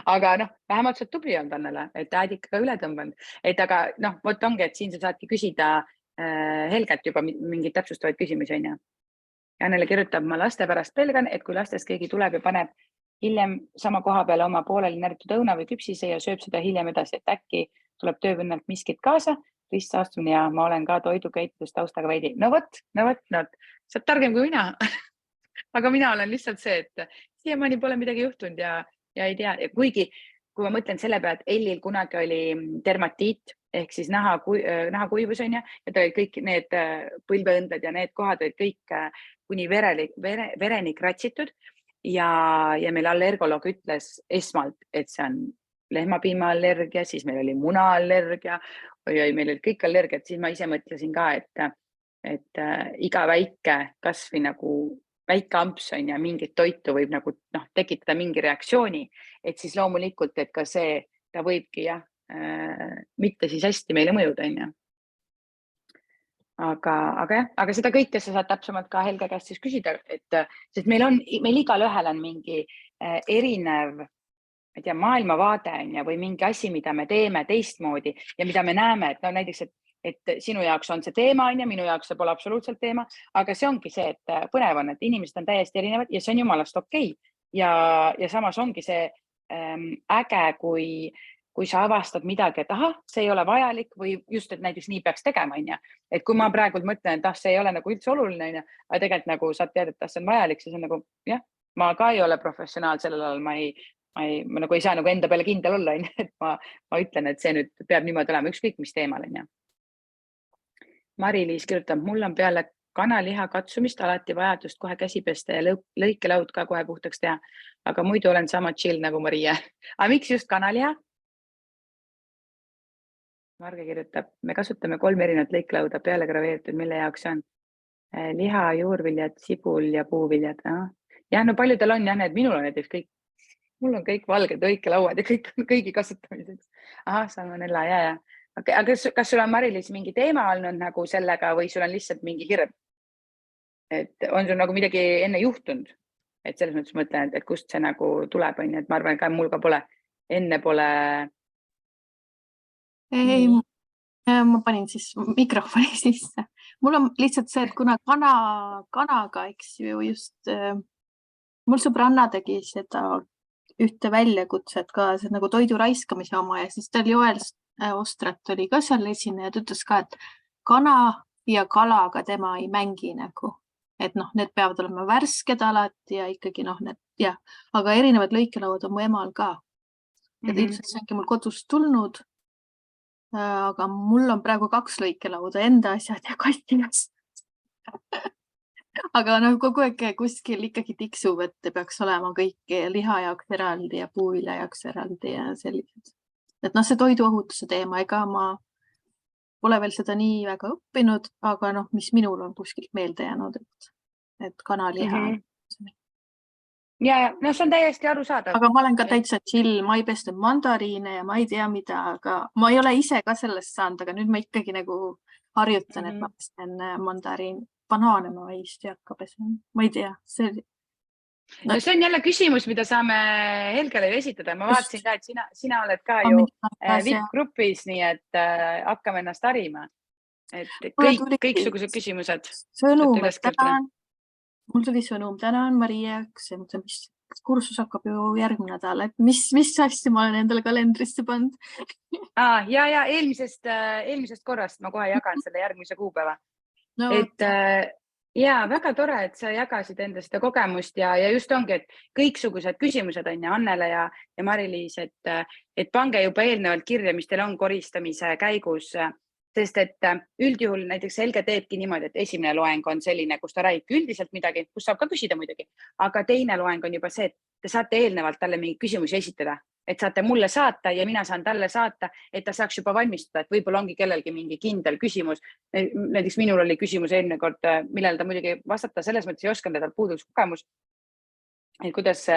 Aga vähemalt sa tubli olnud Annele, et äädikaga üle tõmbanud, et aga vot ongi, et siin sa saadki küsida Helgelt juba mingeid täpsustavaid küsimusi on ja. Annele kirjutab, ma laste pärast pelgan, et kui lastest keegi tuleb ja paneb hiljem sama koha peale oma pooleli näritud õuna või küpsise ja sööb seda hiljem edasi, et äkki tuleb töövõnnalt miskit kaasa, ristsaastumine ja ma olen ka toidukäitlustaustaga veidi. No vot, sa oled targem kui mina. Aga mina olen lihtsalt see, et siiamaani pole midagi juhtunud ja ei tea, kuigi kui ma mõtlen selle peale, et Ellil kunagi oli dermatiit ehk siis nahakuivus on ja ta olid kõik need põlveõnded ja need kohad olid kõik kuni vereni kratsitud ja meil allergoloog ütles esmalt, et see on lehmapiimaallergia, siis meil oli munaallergia või meil olid kõik allergiad, siis ma ise mõtlesin ka, et iga väike kasvi nagu väike amps on ja mingit toitu võib nagu tekitada mingi reaktsiooni, et siis loomulikult, et ka see, ta võibki jah, mitte siis hästi meile mõjuda on ja. Aga seda kõike sa saad täpsemalt ka Helge käest siis küsida, sest meil igal ühel on mingi erinev, ma ei tea, maailmavaade on ja või mingi asi, mida me teeme teistmoodi ja mida me näeme, et näiteks, et sinu jaoks on see teema on ja minu jaoks see pole absoluutselt teema, aga see ongi see, et põnev on, et inimesed on täiesti erinevad ja see on jumalast okei. Ja samas ongi see äge, kui sa avastad midagi, et ahah, see ei ole vajalik või just, et näiteks nii peaks tegema on ja. Et kui ma praegu mõtlen, et see ei ole nagu üldse oluline on ja, aga tegelikult nagu saad teada, et see on vajalik, siis on nagu jah, ma ka ei ole professionaal sellel alal, ma nagu ei saa nagu enda peale kindel olla, et ma ütlen, et see nüüd peab niimoodi olema ükskõik mis teemal on ja. Mari-Liis kirjutab, mul on peale kanaliha katsumist alati vajadust kohe käsi pesta ja lõikelaud ka kohe puhtaks teha, aga muidu olen sama chill nagu Marie. Aga miks just kanaliha? Marge kirjutab, me kasutame 3 erinevat lõikelauda peale graveeritud, mille jaoks on liha, juurviljad, sibul ja puuviljad. Jah, no paljudel on jah, need minul on näiteks kõik, mul on kõik valged lõikelauad ja kõik on kõigi kasutamiseks. Ahah, salmonella, ja. Aga kas sul on Mari-Liis mingi teema olnud nagu sellega või sul on lihtsalt mingi hirm? Et on sul nagu midagi enne juhtunud? Et selles mõttes mõtlen, et kust see nagu tuleb, on, et ma arvan, et mul ka enne pole. Ei, ma panin siis mikrofoni sisse. Mul on lihtsalt see, et kuna kanaga, eks ju just Mul sõbranna tegi seda ühte väljakutset ka, see nagu toidu raiskamise oma ja siis tal Joel Ostrat oli ka seal esineja, ta ütles ka, et kana ja kalaga tema ei mängi nagu, et noh, need peavad olema värsked alati ja ikkagi noh, need jah, aga erinevad lõikelauad on mu emal ka. Ja ta ütles, et see ongi mul kodust tulnud. Aga mul on praegu 2 lõikelauda, enda asjad ja kastinas. Aga noh, kogu aeg kuskil ikkagi tiksub, et peaks olema kõik liha jaoks eraldi ja puuvilja jaoks eraldi ja sellised. Et noh, see toiduohutuse teema, ega ma pole veel seda nii väga õppinud, aga noh, mis minul on kuskilt meelde jäänud, et kanaliha. Ja no see on täiesti arusaadav. Aga ma olen ka täitsa chill, ma ei pesnud mandariine ja ma ei tea mida, aga ma ei ole ise ka sellest saanud, aga nüüd ma ikkagi nagu harjutan, et ma pesten mandariin, banaane ma vist ei hakka pesema, ma ei tea. No see on jälle küsimus, mida saame Helgele esitada. Ma vaatasin ka, et sina oled ka ju VIP-grupis, nii et hakkame ennast harima. Et kõiksugused küsimused. Sõnum, tänan. Mul tuli sõnum, tänan Mariaks, mis kursus hakkab ju järgmine nädal, et mis asja ma olen endale kalendrisse pannud. Ja eelmisest korrast ma kohe jagan selle järgmise kuupäeva. Et ja väga tore, et sa jagasid enda seda kogemust ja just ongi, et kõiksugused küsimused on ja Annele ja Mari-Liis, et pange juba eelnevalt kirja, mis teil on koristamise käigus. Sest et üldjuhul näiteks Helge teebki niimoodi, et esimene loeng on selline, kus ta räägib üldiselt midagi, kus saab ka küsida muidugi, aga teine loeng on juba see, et te saate eelnevalt talle mingi küsimusi esitada, et saate mulle saata ja mina saan talle saata, et ta saaks juba valmistada, et võib-olla ongi kellelgi mingi kindel küsimus. Näiteks minul oli küsimus eelmine kord, millele ta muidugi vastata selles mõttes ei osanud, et tal puudus kogemus, et kuidas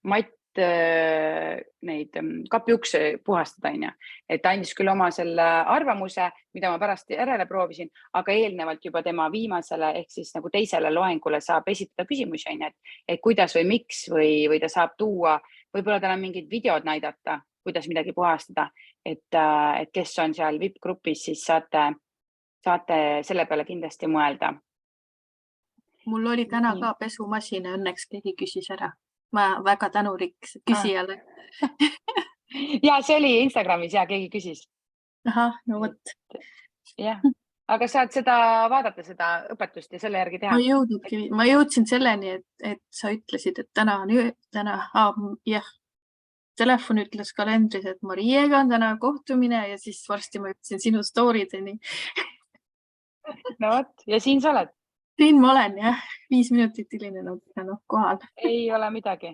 Matt neid kapiukse puhastada, et ta andis küll oma selle arvamuse, mida ma pärast järele proovisin, aga eelnevalt juba tema viimasele ehk siis nagu teisele loengule saab esitada küsimusi, et kuidas või miks või ta saab tuua, võib-olla tal on mingid videod näidata, kuidas midagi puhastada, et kes on seal VIP-grupis, siis saate selle peale kindlasti mõelda. Mul oli täna ka pesumasin ja õnneks keegi küsis ära. Ma väga tänulik küsijale. Ja see oli Instagramis ja keegi küsis. Ahah, no võt. Jah, aga saad seda vaadata, seda õpetust ja selle järgi teha. Ma jõudsin selleni, et sa ütlesid, et täna, jah, telefon ütles kalendris, et Mariega on täna kohtumine ja siis varsti ma ütlesin sinu story'deni. No võt, ja siin sa oled. Siin ma olen, jah, 5 minutit hilinenud kohal. Ei ole midagi.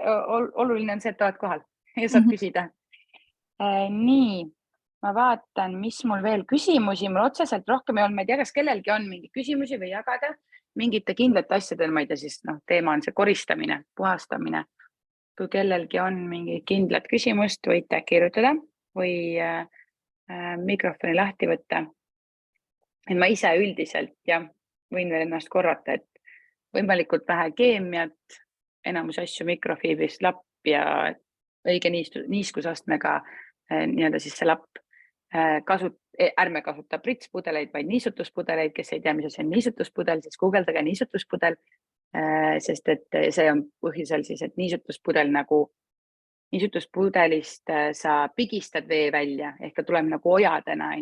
Oluline on see, et oled kohal ja saad küsida. Nii, ma vaatan, mis mul veel küsimusi. Mul otseselt rohkem ei olnud. Ma ei tea, kas kellelgi on mingi küsimusi või jagada mingite kindlate asjadel. Ma ei tea, siis teema on see koristamine, puhastamine. Kui kellelgi on mingi kindlat küsimust, võite kirjutada või mikrofoni lahti võtta. Et ma ise üldiselt ja võin veel ennast korrata, et võimalikult vähe keemiat, enamus asju mikrofiibrist lapp ja õige niiskusastmega nii-öelda siis see lapp. Ärme kasuta pritspudeleid, vaid niisutuspudeleid, kes ei tea, mis see on niisutuspudel, siis guugeldage niisutuspudel, sest et see on põhjusel siis, et niisutuspudel nagu niisutuspudelist sa pigistad vee välja, ehk ta tuleb nagu ojadena,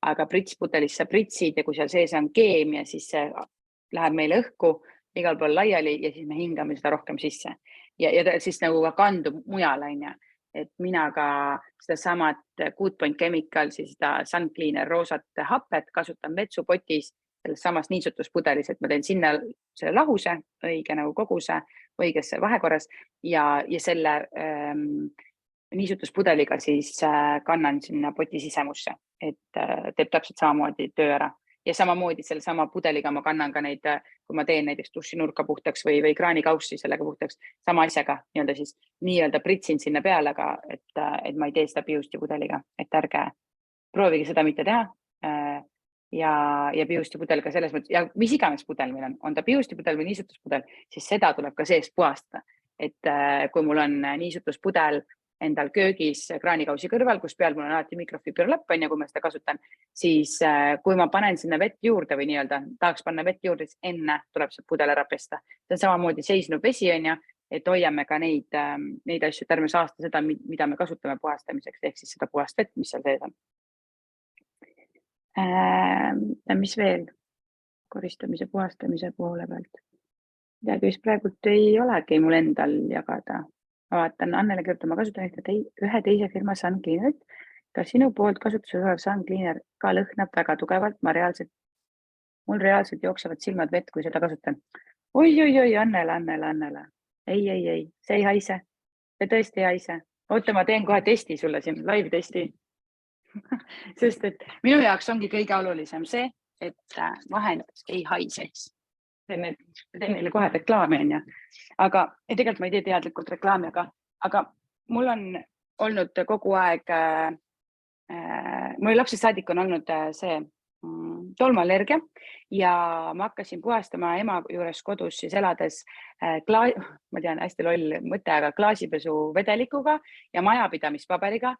aga pritspudelist sa pritsid ja kui seal sees on keemia, siis see läheb meile õhku igal pool laiali ja siis me hingame seda rohkem sisse. Ja ta siis nagu kandub mujale, et mina ka seda samat Good Point Chemical, siis seda Sun Cleaner roosat hapet kasutan vetsupotis selles samas niisutuspudelis, et ma teen sinna selle lahuse, õige nagu koguse, õigesse vahekorras ja selle niisutuspudeliga siis kannan sinna poti sisemusse, et teeb täpselt samamoodi töö ära. Ja samamoodi selle sama pudeliga ma kannan ka neid, kui ma teen näiteks dušinurka puhtaks või kraanikaussi sellega puhtaks, sama asjaga nii-öelda pritsin sinna peale, aga et ma ei tee seda Piusti pudeliga, et ärge proovige seda mitte teha. Ja Piusti pudel ka selles mõttes, ja mis iganes pudel meil on ta Piusti pudel või niisutuspudel, siis seda tuleb ka seest puhastada. Et kui mul on niisutuspudel, endal köögis kraanikausi kõrval, kus peal mul on alati mikrofiberlapp, ja kui ma seda kasutan, siis kui ma panen sinna vett juurde või nii-öelda tahaks panna vett juurde, siis enne tuleb see pudel ära pesta. See on samamoodi seisnud vesi, et hoiame ka neid asju, et ärme saasta seda, mida me kasutame puhastamiseks, ehk siis seda puhast vett, mis seal sees on. Mis veel koristamise puhastamise poole pealt? Midagi vist praegult ei olegi mul endal jagada. Ma vaatan, Annele kirjutab, ma kasutan ühe teise firma Sun Cleanerit. Ka sinu poolt kasutuses olev Sun Cleaner ka lõhnab väga tugevalt. Mul reaalselt jooksevad silmad vett, kui seda kasutan. Oi, Annele. Ei, see ei haise. See tõesti ei haise. Oota, ma teen kohe testi sulle siin, live testi. Sest et minu jaoks ongi kõige olulisem see, et vahend ei haiseks. Teen neile kohe reklaami, aga tegelikult ma ei tee teadlikult reklaami, aga mul on olnud kogu aeg, mul lapsest saadik on olnud see tolmuallergia ja ma hakkasin puhastama ema juures kodus siis elades, ma tean, hästi loll mõte, aga klaasipesu vedelikuga ja majapidamispaberiga,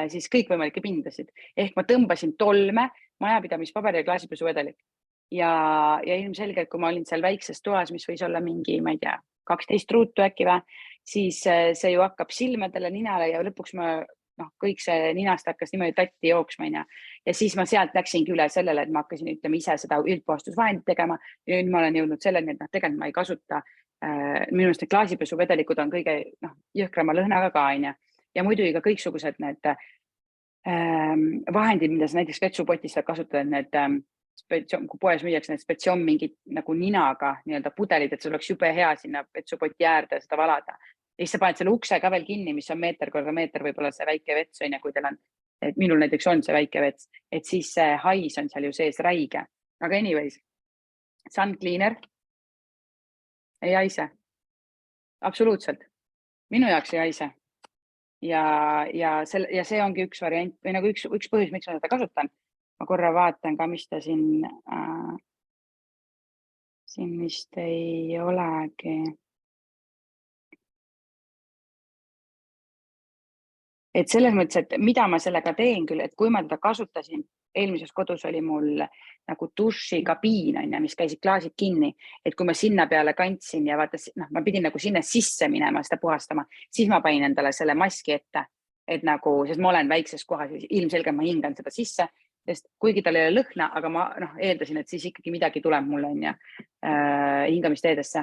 siis kõikvõimalikke pindasid. Ehk ma tõmbasin tolme, majapidamispaberi ja klaasipesu vedelik. Ja ilmselgelt, kui ma olin seal väikses toas, mis võis olla mingi, ma ei tea, 12 ruutu äkki või, siis see ju hakkab silmadele, ninale ja lõpuks kõik see ninast hakkas niimoodi tatti jooksma. Ja siis ma sealt läksingi üle sellele, et ma hakkasin ise seda üldpuhastusvahendit tegema. Ja nüüd ma olen jõudnud selleni, et tegelikult ma ei kasuta, minu meelest need klaasipesuvedelikud on kõige jõhkrama lõhnaga ka. Ja muidugi ka kõiksugused need vahendid, mida sa näiteks vetsupotis saad kasutada, need kui poes müüakse need spetsiom mingid nagu ninaga nii-öelda pudelid, et see oleks jube hea sinna vetsupoti äärde seda valada. Ja siis sa paned selle ukse ka veel kinni, mis on meeter korda meeter, võib-olla see väike vets, kui teil on, et minul näiteks on see väike vets, et siis see hais on seal ju sees räige. Aga anyways, Sun Cleaner ei haise. Absoluutselt. Minu jaoks ei haise. Ja see ongi üks variant või nagu üks põhjus, miks ma seda kasutan. Ma korra vaatan ka, mis ta siin vist ei olegi. Et selles mõttes, et mida ma sellega teen küll, et kui ma teda kasutasin, eelmises kodus oli mul nagu dušikabiin, mis käisid klaasid kinni, et kui ma sinna peale kantsin ja vaata, ma pidin nagu sinna sisse minema seda puhastama, siis ma panin endale selle maski ette, et nagu, sest ma olen väikses kohas, ilmselgelt ma hingan seda sisse, sest kuigi tal ei ole lõhna, aga ma eeldasin, et siis ikkagi midagi tuleb mulle hingamisteedesse.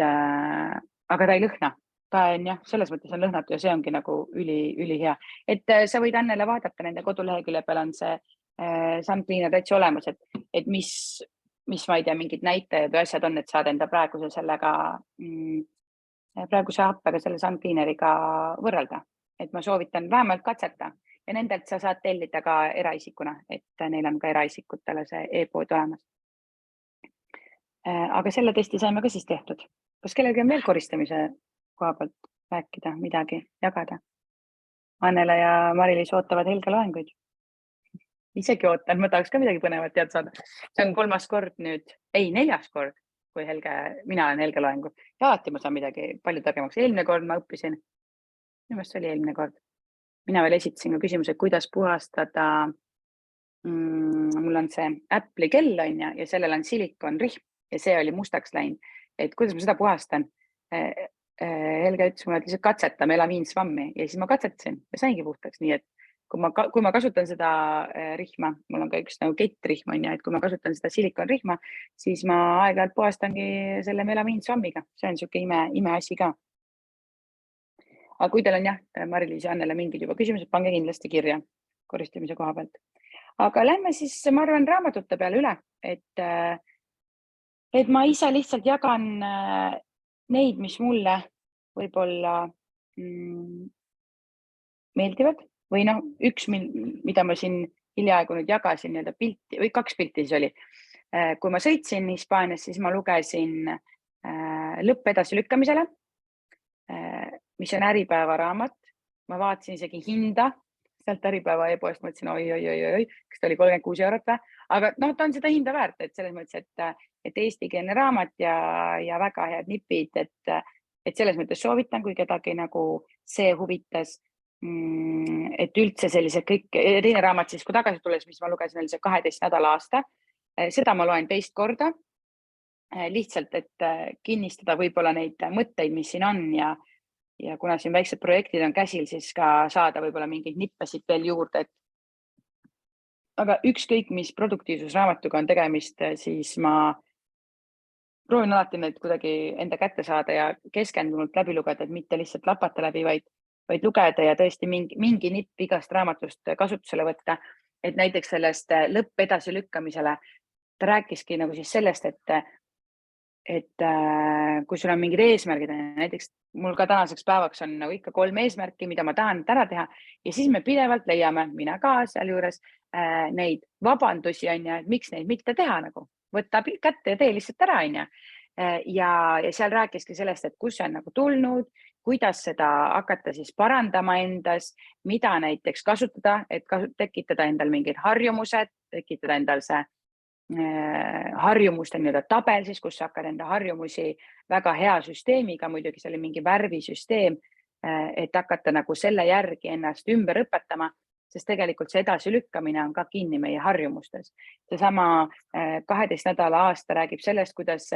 Aga ta ei lõhna. Ta on selles mõttes on lõhnatu ja see ongi nagu ülihea. Et sa võid Annele vaadata, nende kodulehekülje peal on see Sun Cleaner täitsa olemas, et mis ma ei tea, mingid näitajad või asjad on, et saad enda praeguse happega selle Sun Cleaneriga võrrelda. Et ma soovitan vähemalt katseta. Ja nendelt sa saad tellida ka eraisikuna, et neil on ka eraisikutele see e-pood olemas. Aga selle testi saime ka siis tehtud. Kas kellelgi on veel koristamise koha pealt rääkida, midagi jagada? Annele ja Mari-Liis ootavad Helge loenguid. Isegi ootan, ma tahaks ka midagi põnevat teada saada. See on 3. kord nüüd, 4. kord, kui mina olen Helge loengul. Ja alati ma saan midagi palju targemaks. Eelmine kord ma õppisin, minu meelest oli eelmine kord. Mina veel esitasin ka küsimuse, kuidas puhastada, mul on see Apple'i kell ja sellel on silikonrihm ja see oli mustaks läinud, et kuidas ma seda puhastan. Helge ütles mulle, et lihtsalt katseta melamiinsvammi ja siis ma katsetasin ja saingi puhtaks, nii et kui ma kasutan seda rihma, mul on ka üks nagu kettrihm, et kui ma kasutan seda silikonrihma, siis ma aeg-ajalt puhastangi selle melamiinsvammiga, see on siuke imeasi ka. Aga kui teil on Mari-Liis ja Annele mingid juba küsimused, pange kindlasti kirja koristamise koha pealt. Aga lähme siis, ma arvan, raamatute peale üle, et ma ise lihtsalt jagan neid, mis mulle võib-olla meeldivad või üks, mida ma siin hiljaaegu nüüd jagasin, pilti või 2 pilti siis oli. Kui ma sõitsin Hispaanias, siis ma lugesin Lõpp edasilükkamisele, mis on Äripäeva raamat. Ma vaatasin isegi hinda sealt Äripäeva e-poest, mõtlesin, oi, kas ta oli 36 eurot või? Aga ta on seda hinda väärt, et selles mõttes, et eestikeelne raamat ja väga head nipid, et et selles mõttes soovitan, kui kedagi nagu see huvitas, et üldse sellised kõik, teine raamat siis, kui tagasi tulles, mis ma lugesin, oli see 12 nädala aasta. Seda ma loen teist korda, lihtsalt, et kinnistada võib-olla neid mõtteid, mis siin on ja kuna siin väiksed projektid on käsil, siis ka saada võib-olla mingeid nippesid veel juurde. Aga ükskõik, mis produktiivsusraamatuga on tegemist, siis ma proovin alati need kuidagi enda kätte saada ja keskendunult läbi lugeda, et mitte lihtsalt lapata läbi, vaid lugeda ja tõesti mingi nipp igast raamatust kasutusele võtta. Et näiteks sellest lõpp edasilükkamisele, ta rääkiski nagu siis sellest, et kui sul on mingid eesmärgid, näiteks mul ka tänaseks päevaks on nagu ikka 3 eesmärki, mida ma tahan ära teha ja siis me pidevalt leiame, mina ka sealjuures, neid vabandusi on ja, et miks neid mitte teha nagu, võtta kätte ja tee lihtsalt ära on ja. Ja seal rääkiski sellest, et kus see on nagu tulnud, kuidas seda hakata siis parandama endas, mida näiteks kasutada, et tekitada endal mingid harjumused, tekitada endal see harjumuste nii-öelda tabel siis, kus sa hakkad enda harjumusi väga hea süsteemiga, muidugi see oli mingi värvisüsteem, et hakata nagu selle järgi ennast ümber õpetama, sest tegelikult see edasilükkamine on ka kinni meie harjumustes. Seesama 12 nädala aasta räägib sellest, kuidas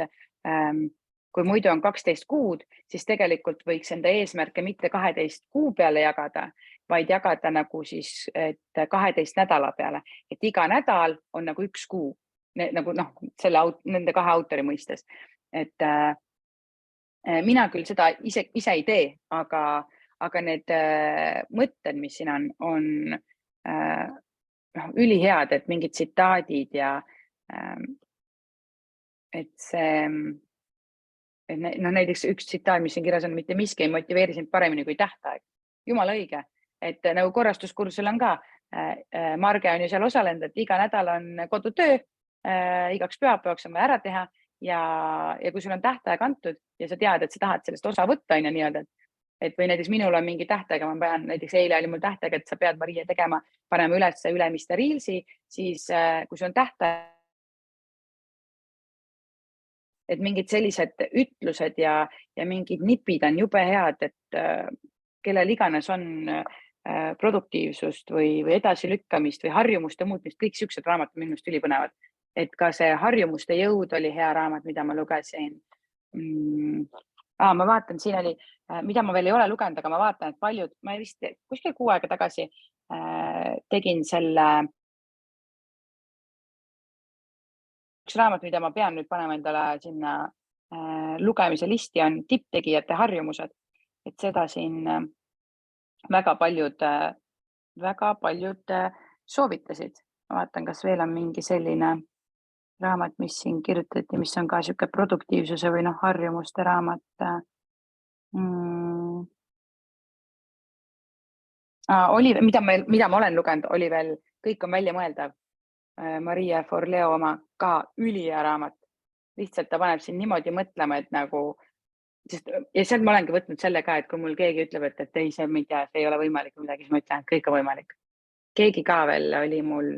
kui muidu on 12 kuud, siis tegelikult võiks enda eesmärke mitte 12 kuu peale jagada, vaid jagada nagu siis 12 nädala peale, et iga nädal on nagu 1 kuu. Nagu nende 2 autori mõistes. Et mina küll seda ise ei tee, aga need mõtted, mis siin on ülihead, et mingid tsitaadid ja et see, näiteks üks tsitaat, mis siin kirjas on, mitte miski ei motiveeri sind paremini kui tähtaeg. Jumala õige, et nagu korrastuskursusel on ka, Marge on ju seal osalenud, et iga nädal on kodutöö, igaks pühapäevaks on vaja ära teha ja kui sul on tähtaeg antud ja sa tead, et sa tahad sellest osa võtta on ja nii-öelda, et või näiteks minul on mingi tähtaeg, ma pean, näiteks eile oli mul tähtaeg, et sa pead Maria tegema, panema üles Ülemiste Reelsi, siis kui sul on tähtaeg, et mingid sellised ütlused ja mingid nipid on jube head, et kellel iganes on produktiivsust või edasilükkamist või harjumuste muutmist, kõik siuksed raamatud minust ülipõnevad. Et ka see harjumuste jõud oli hea raamat, mida ma lugesin. Ma vaatan, siin oli, mida ma veel ei ole lugenud, aga ma vaatan, et paljud, ma vist kuskil 6 aega tagasi tegin selle üks raamat, mida ma pean nüüd panema endale sinna lugemise listi, on tipptegijate harjumused. Et seda siin väga paljud soovitasid. Ma vaatan, kas veel on mingi selline raamat, mis siin kirjutati, mis on ka siuke produktiivsuse või harjumuste raamat. Mida ma olen lugenud, oli veel Kõik on väljamõeldav. Maria Forleo oma ka ülihea raamat. Lihtsalt ta paneb siin niimoodi mõtlema, et nagu, ja sealt ma olengi võtnud selle ka, et kui mul keegi ütleb, et ei, see ei ole võimalik midagi, siis ma ütlen, et kõik on võimalik. Keegi ka veel oli mul,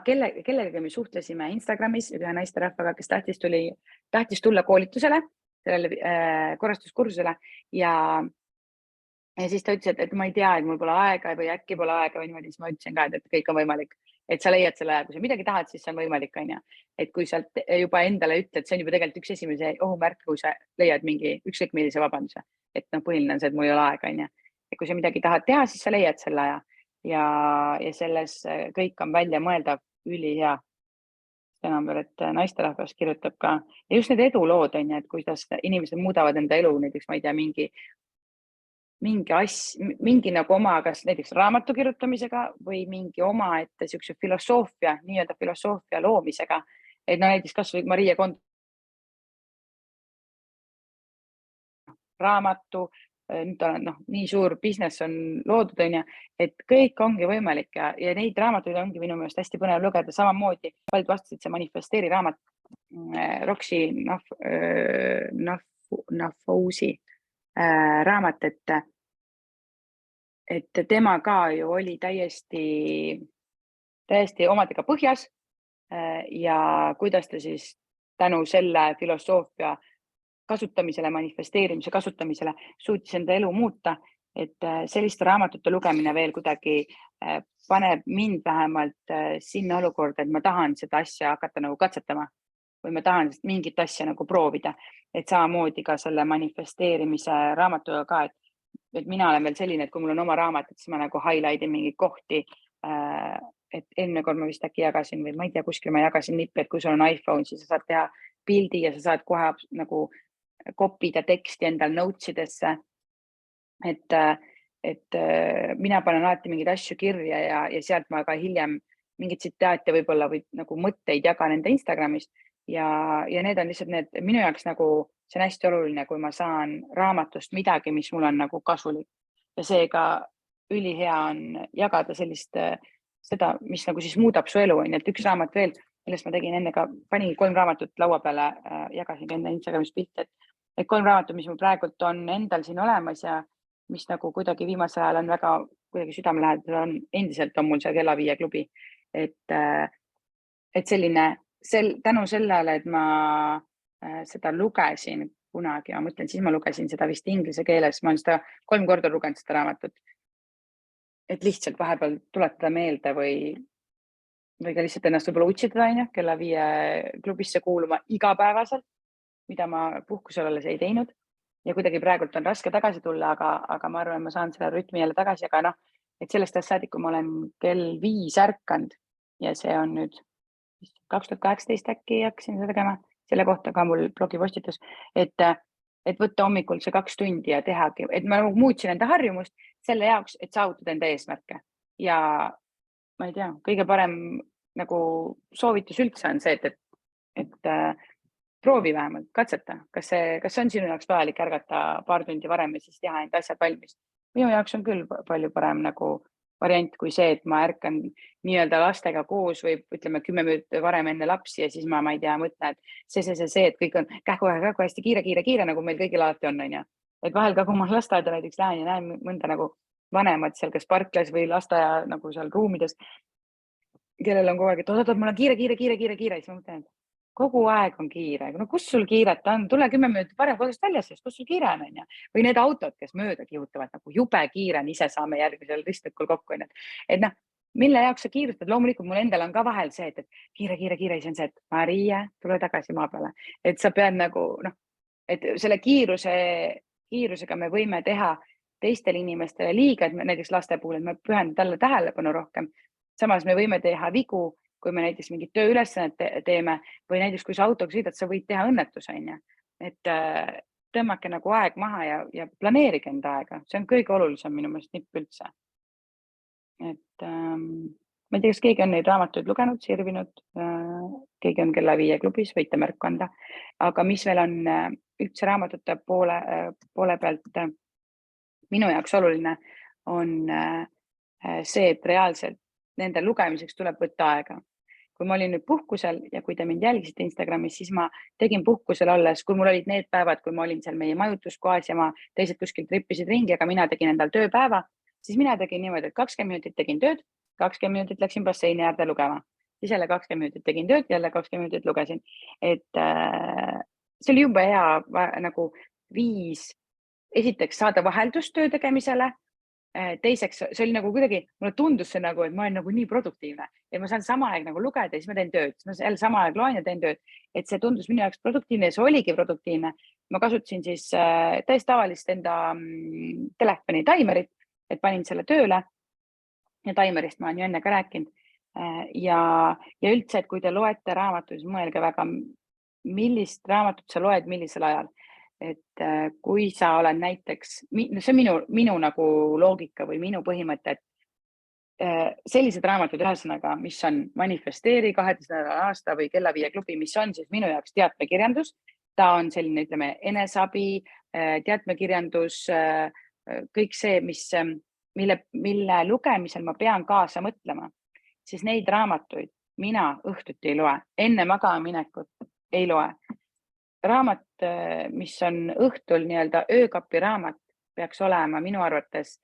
kellega me suhtlesime Instagramis ühe naisterahvaga, kes tahtis tulla koolitusele, sellele korrastuskursusele ja siis ta ütles, et ma ei tea, et mul pole aega või äkki pole aega või niimoodi, siis ma ütlesin ka, et kõik on võimalik, et sa leiad selle aja, kui sa midagi tahad, siis see on võimalik, on ju. Et kui sa juba endale ütled, see on juba tegelikult üks esimese ohumärk, kui sa leiad mingi ükskõik millise vabanduse, et põhiline on see, et mul ei ole aega, on ju. Et kui sa midagi tahad teha, siis sa leiad selle aja. Ja selles kõik on väljamõeldav, ülihea. Enam veel, et naisterahvas kirjutab ka ja just need edulood on ju, et kuidas inimesed muudavad enda elu, näiteks ma ei tea, mingi nagu oma, kas näiteks raamatu kirjutamisega või mingi oma ette siukse filosoofia, nii-öelda filosoofia loomisega. Et näiteks kas või Maria Kondo raamatu, nüüd on nii suur business on loodud, on ju, et kõik ongi võimalik ja neid raamatuid ongi minu meelest hästi põnev lugeda. Samamoodi paljud vastasid see manifesteeri raamat Roxy Nafousi raamat, et tema ka ju oli täiesti omadega põhjas ja kuidas ta siis tänu selle filosoofia kasutamisele, manifesteerimise kasutamisele suutis enda elu muuta, et selliste raamatute lugemine veel kuidagi paneb mind vähemalt sinna olukorda, et ma tahan seda asja hakata nagu katsetama või ma tahan mingit asja nagu proovida, et samamoodi ka selle manifesteerimise raamatuga ka, et mina olen veel selline, et kui mul on oma raamat, et siis ma nagu highlight'in mingeid kohti, et eelmine kord ma vist äkki jagasin või ma ei tea, kuskil ma jagasin nippi, et kui sul on iPhone, siis sa saad teha pildi ja sa saad kohe nagu kopida teksti endal notesidesse. Et mina panen alati mingeid asju kirja ja sealt ma ka hiljem mingid tsitaate võib-olla või nagu mõtteid jagan enda Instagramis ja need on lihtsalt need minu jaoks nagu see on hästi oluline, kui ma saan raamatust midagi, mis mul on nagu kasulik ja seega ülihea on jagada seda, mis nagu siis muudab su elu. Et üks raamat veel, millest ma tegin enne ka, panin 3 raamatut laua peale, jagasin ka enda Instagramis pilte, et 3 raamatut, mis mul praegult on endal siin olemas ja mis nagu kuidagi viimasel ajal on väga kuidagi südamelähedased, endiselt on mul seal Kella 5 klubi. Et selline, tänu sellele, et ma seda lugesin kunagi, ma mõtlen, siis ma lugesin seda vist inglise keeles, ma olen seda 3 korda lugenud seda raamatut. Et lihtsalt vahepeal tuletada meelde või ka lihtsalt ennast võib-olla utsitada, Kella 5 klubisse kuuluma igapäevaselt, mida ma puhkusel olles ei teinud ja kuidagi praegult on raske tagasi tulla, aga ma arvan, ma saan selle rütmi jälle tagasi, aga et sellest ajast saadik, kui ma olen kell 5 ärkanud ja see on nüüd 2018 äkki hakkasin seda tegema, selle kohta ka mul blogipostitus, et võtta hommikul see 2 tundi ja tehagi, et ma muutsin enda harjumust selle jaoks, et saavutada enda eesmärke ja ma ei tea, kõige parem nagu soovitus üldse on see, et proovi vähemalt, katseta, kas see on sinu jaoks vajalik ärgata paar tundi varem ja siis teha enda asjad valmis. Minu jaoks on küll palju parem nagu variant kui see, et ma ärkan nii-öelda lastega koos või ütleme 10 minutit varem enne lapsi ja siis ma ei tea, mõtlen, et see, et kõik on kähku hästi kiire, nagu meil kõigil alati on. Et vahel ka, kui ma lasteaeda näiteks lähen ja näen mõnda nagu vanemad seal kas parklas või lasteaia nagu seal ruumides, kellel on kogu aeg, et oot, mul on kiire, siis ma mõtlen, et kogu aeg on kiire. No kus sul kiiret on? Tule 10 minutit varem kodust väljas, kus sul kiire on? Või need autod, kes mööda kihutavad nagu jube kiire on, ise saame järgmisel ristmikul kokku. Et mille jaoks sa kiirustad? Loomulikult mul endal on ka vahel see, et kiire, siis on see, et Maria, tule tagasi maa peale. Et sa pead nagu, et selle kiirusega me võime teha teistele inimestele liiga, et näiteks laste puhul, et me pühendame talle tähelepanu rohkem. Samas me võime teha vigu, kui me näiteks mingit tööülesannet teeme või näiteks kui sa autoga sõidad, sa võid teha õnnetus, et tõmmake nagu aeg maha ja planeerige enda aega. See on kõige olulisem minu meelest nipp üldse. Et ma ei tea, kas keegi on neid raamatuid lugenud, sirvinud, keegi on Kella 5 klubis, võite märku anda. Aga mis veel on üldse raamatute poole pealt minu jaoks oluline, on see, et reaalselt nende lugemiseks tuleb võtta aega. Kui ma olin nüüd puhkusel ja kui te mind jälgisite Instagramis, siis ma tegin puhkusel olles, kui mul olid need päevad, kui ma olin seal meie majutuskohas ja teised kuskil trippisid ringi, aga mina tegin endal tööpäeva, siis mina tegin niimoodi, et 20 minutit tegin tööd, 20 minutit läksin basseini äärde lugema. Siis jälle 20 minutit tegin tööd, jälle 20 minutit lugesin. Et see oli jube hea nagu viis, esiteks saada vaheldust töö tegemisele, teiseks, see oli nagu kuidagi, mulle tundus see nagu, et ma olen nagu nii produktiivne ja ma saan sama aeg nagu lugeda ja siis ma teen tööd. Ma jälle sama aeg loen ja teen tööd, et see tundus minu jaoks produktiivne ja see oligi produktiivne. Ma kasutasin siis täiesti tavalist enda telefoni taimerit, et panin selle tööle ja taimerist ma olen ju enne ka rääkinud. Ja üldse, et kui te loete raamatuid, siis mõelge väga, millist raamatut sa loed, millisel ajal. Et kui sa oled näiteks, see on minu nagu loogika või minu põhimõte, et sellised raamatud ühesõnaga, mis on Manifesteeri 12. aasta või Kella 5 klubi, mis on siis minu jaoks teatmekirjandus, ta on selline, ütleme, enesabi, teatmekirjandus, kõik see, mille lugemisel ma pean kaasa mõtlema, siis neid raamatuid mina õhtuti ei loe, enne magamaminekut ei loe. Raamat, mis on õhtul nii-öelda öökapi raamat, peaks olema minu arvates